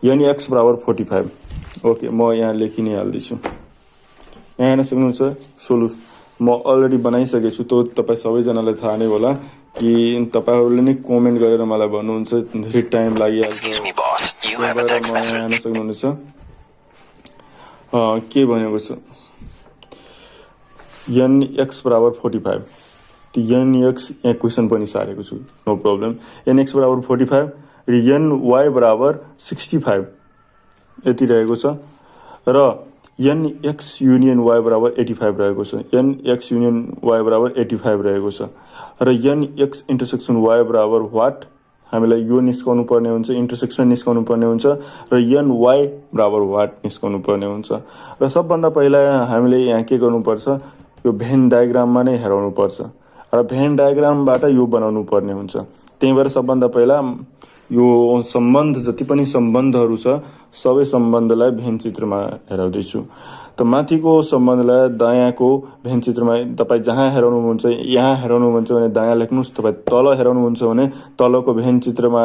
n x बराबर 45 ओके म यहाँ लेखि नै हाल्दैछु। यहाँ हेर्न सक्नुहुन्छ सोलुसन म अलरेडी बनाइसकेको छु। त्यो तपाई सबैजनालाई थाहा नै होला कि तपाईहरुले नै कमेन्ट गरेर मलाई भन्नुहुन्छ धेरै टाइम लागिहाल्छ। हेर्न सक्नुहुन्छ के भनेको छ n x बराबर 45 त्यो एनएक्स यहाँ क्वेसन पनि सारेको छु, नो प्रब्लम। एनएक्स बराबर 45 र एनवाई बराबर 65 यति रहेको छ र एनएक्स युनियन वाई बराबर 85 रहेको छ। एनएक्स युनियन वाई बराबर 85 रहेको छ र एनएक्स इन्टरसेक्सन वाई बराबर वाट, हामीलाई यो निस्काउनु पर्ने हुन्छ, इन्टरसेक्सन निस्काउनु पर्ने हुन्छ र एनवाई बराबर वाट निस्काउनु पर्ने हुन्छ। र सबभन्दा पहिला हामीले यहाँ के गर्नुपर्छ, यो भेन डायग्राममा नै हेराउनु पर्छ र भेन डायग्रामबाट यो बनाउनु पर्ने हुन्छ। त्यही भएर सबभन्दा पहिला यो सम्बन्ध जति पनि सम्बन्धहरू छ सबै सम्बन्धलाई भेन चित्रमा हेराउँदैछु। त माथिको सम्बन्धलाई दायाँको भेन चित्रमा तपाईँ जहाँ हेराउनुहुन्छ, यहाँ हेराउनुहुन्छ भने दायाँ लेख्नुहोस्, तपाईँ तल हेराउनुहुन्छ भने तलको भेन चित्रमा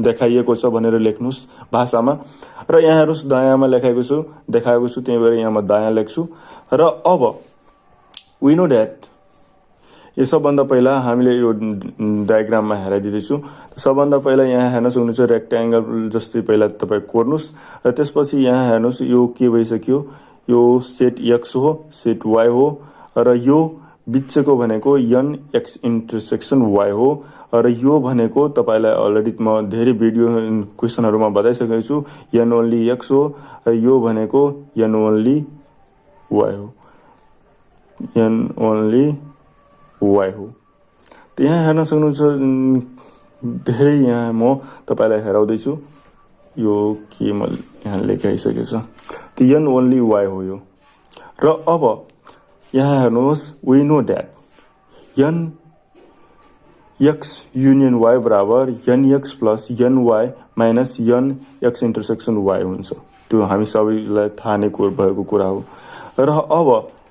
देखाइएको छ भनेर लेख्नुहोस् भाषामा। र यहाँ हेर्नुहोस् दायाँमा देखाएको छु, त्यही भएर यहाँ म दायाँ लेख्छु। र अब वी नो द्याट, यो सबभन्दा पहिला हामीले यो डायग्राममा हेराइदिँदैछु। सबभन्दा पहिला यहाँ हेर्न सक्नुहुन्छ रेक्ट्याङ्गल जस्तै पहिला तपाईँ कोर्नुहोस् र त्यसपछि यहाँ हेर्नुहोस् यो के भइसक्यो, यो सेट एक्स हो, सेट वाई हो र यो बिचको भनेको एन एक्स इन्टरसेक्सन वाई हो र यो भनेको तपाईँलाई अलरेडी म धेरै भिडियो क्वेसनहरूमा बताइसकेको छु, एन ओन्ली एक्स हो र यो भनेको एन ओन्ली वाई हो, एन ओन्ली वाई हो। त यहाँ हेर्न सक्नुहुन्छ धेरै, यहाँ म तपाईँलाई हेराउँदैछु, यो के म यहाँ लेखाइसकेको छ, त एन ओन्ली वाई हो यो। र अब यहाँ हेर्नुहोस् we know that n X union Y बराबर n X plus n Y minus n x intersection Y हुन्छ। त्यो हामी सबैलाई थाहा नै भएको कुरा हो। र अब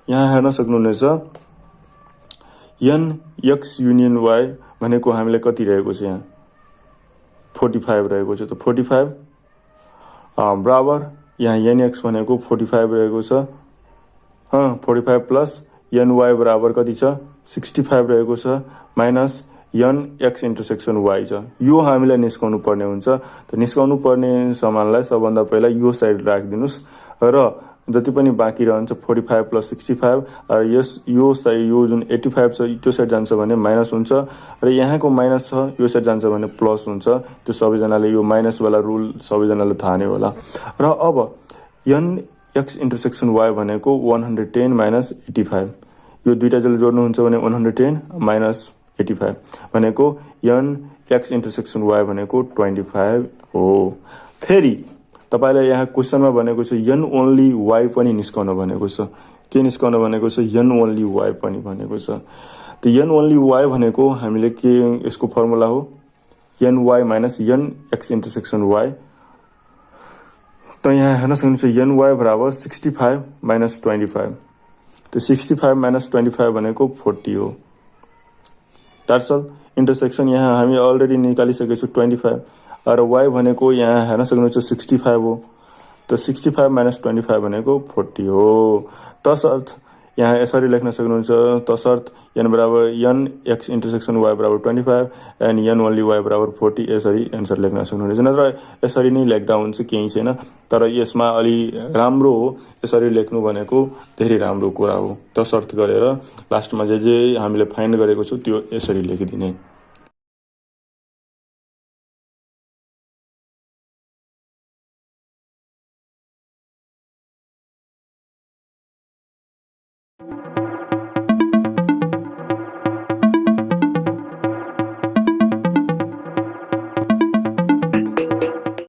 यहाँ हेर्न सक्नुहुनेछ एन एक्स युनियन वाई भनेको हामीलाई कति रहेको छ, यहाँ 45 रहेको छ। त 45 बराबर यहाँ एन एक्स भनेको 45 रहेको छ, 45 प्लस एन वाई बराबर कति छ 65 रहेको छ, minus n x intersection y छ। यो हामीलाई निस्काउनु पर्ने हुन्छ। त निस्काउनु पर्ने सामानलाई सबभन्दा पहिला यो साइड राखिदिनुहोस् र जति पनि बाँकी रहन्छ 45 प्लस 65 र यो जुन 85 छ त्यो साइड जान्छ भने माइनस हुन्छ र यहाँको माइनस छ यो साइड जान्छ भने प्लस हुन्छ। त्यो सबैजनाले यो माइनसवाला रुल सबैजनालाई थाहा नै होला। र अब एन एक्स इन्टरसेक्सन वाई भनेको 110 माइनस 85, यो दुईटा जसले जोड्नुहुन्छ भने 110 माइनस 85 भनेको एन एक्स इन्टरसेक्सन वाई भनेको 25 हो। फेरि तपाईँलाई यहाँ क्वेसनमा भनेको छ एन ओन्ली वाई पनि निस्काउन भनेको छ। के निस्काउन भनेको छ, एन ओन्ली वाई पनि भनेको छ। त एन ओन्ली वाई भनेको हामीले के, यसको फर्मुला हो n Y minus n x intersection y. त यहाँ हेर्न सक्नुहुन्छ एन वाई बराबर 65 माइनस 25। त 65 माइनस 25 भनेको 40 हो। That's all. इन्टरसेक्सन यहाँ हामी अलरेडी निकालिसकेको छु 25 र वाई भनेको यहाँ हेर्न सक्नुहुन्छ 65 हो। त 65 माइनस 25 भनेको 40 हो। तसर्थ यहाँ यसरी लेख्न सक्नुहुन्छ, तसर्थ एन बराबर एन एक्स इन्टरसेक्सन वाई बराबर 25 एन्ड एन ओन्ली वाई बराबर 40, यसरी एन्सर लेख्न सक्नुहुनेछ। नत्र यसरी नै लेख्दा हुन्छ, केही छैन। तर यसमा अलि राम्रो हो यसरी लेख्नु भनेको, धेरै राम्रो कुरा हो। तसर्थ गरेर लास्टमा जे हामीले फाइन्ड गरेको छु त्यो यसरी लेखिदिने।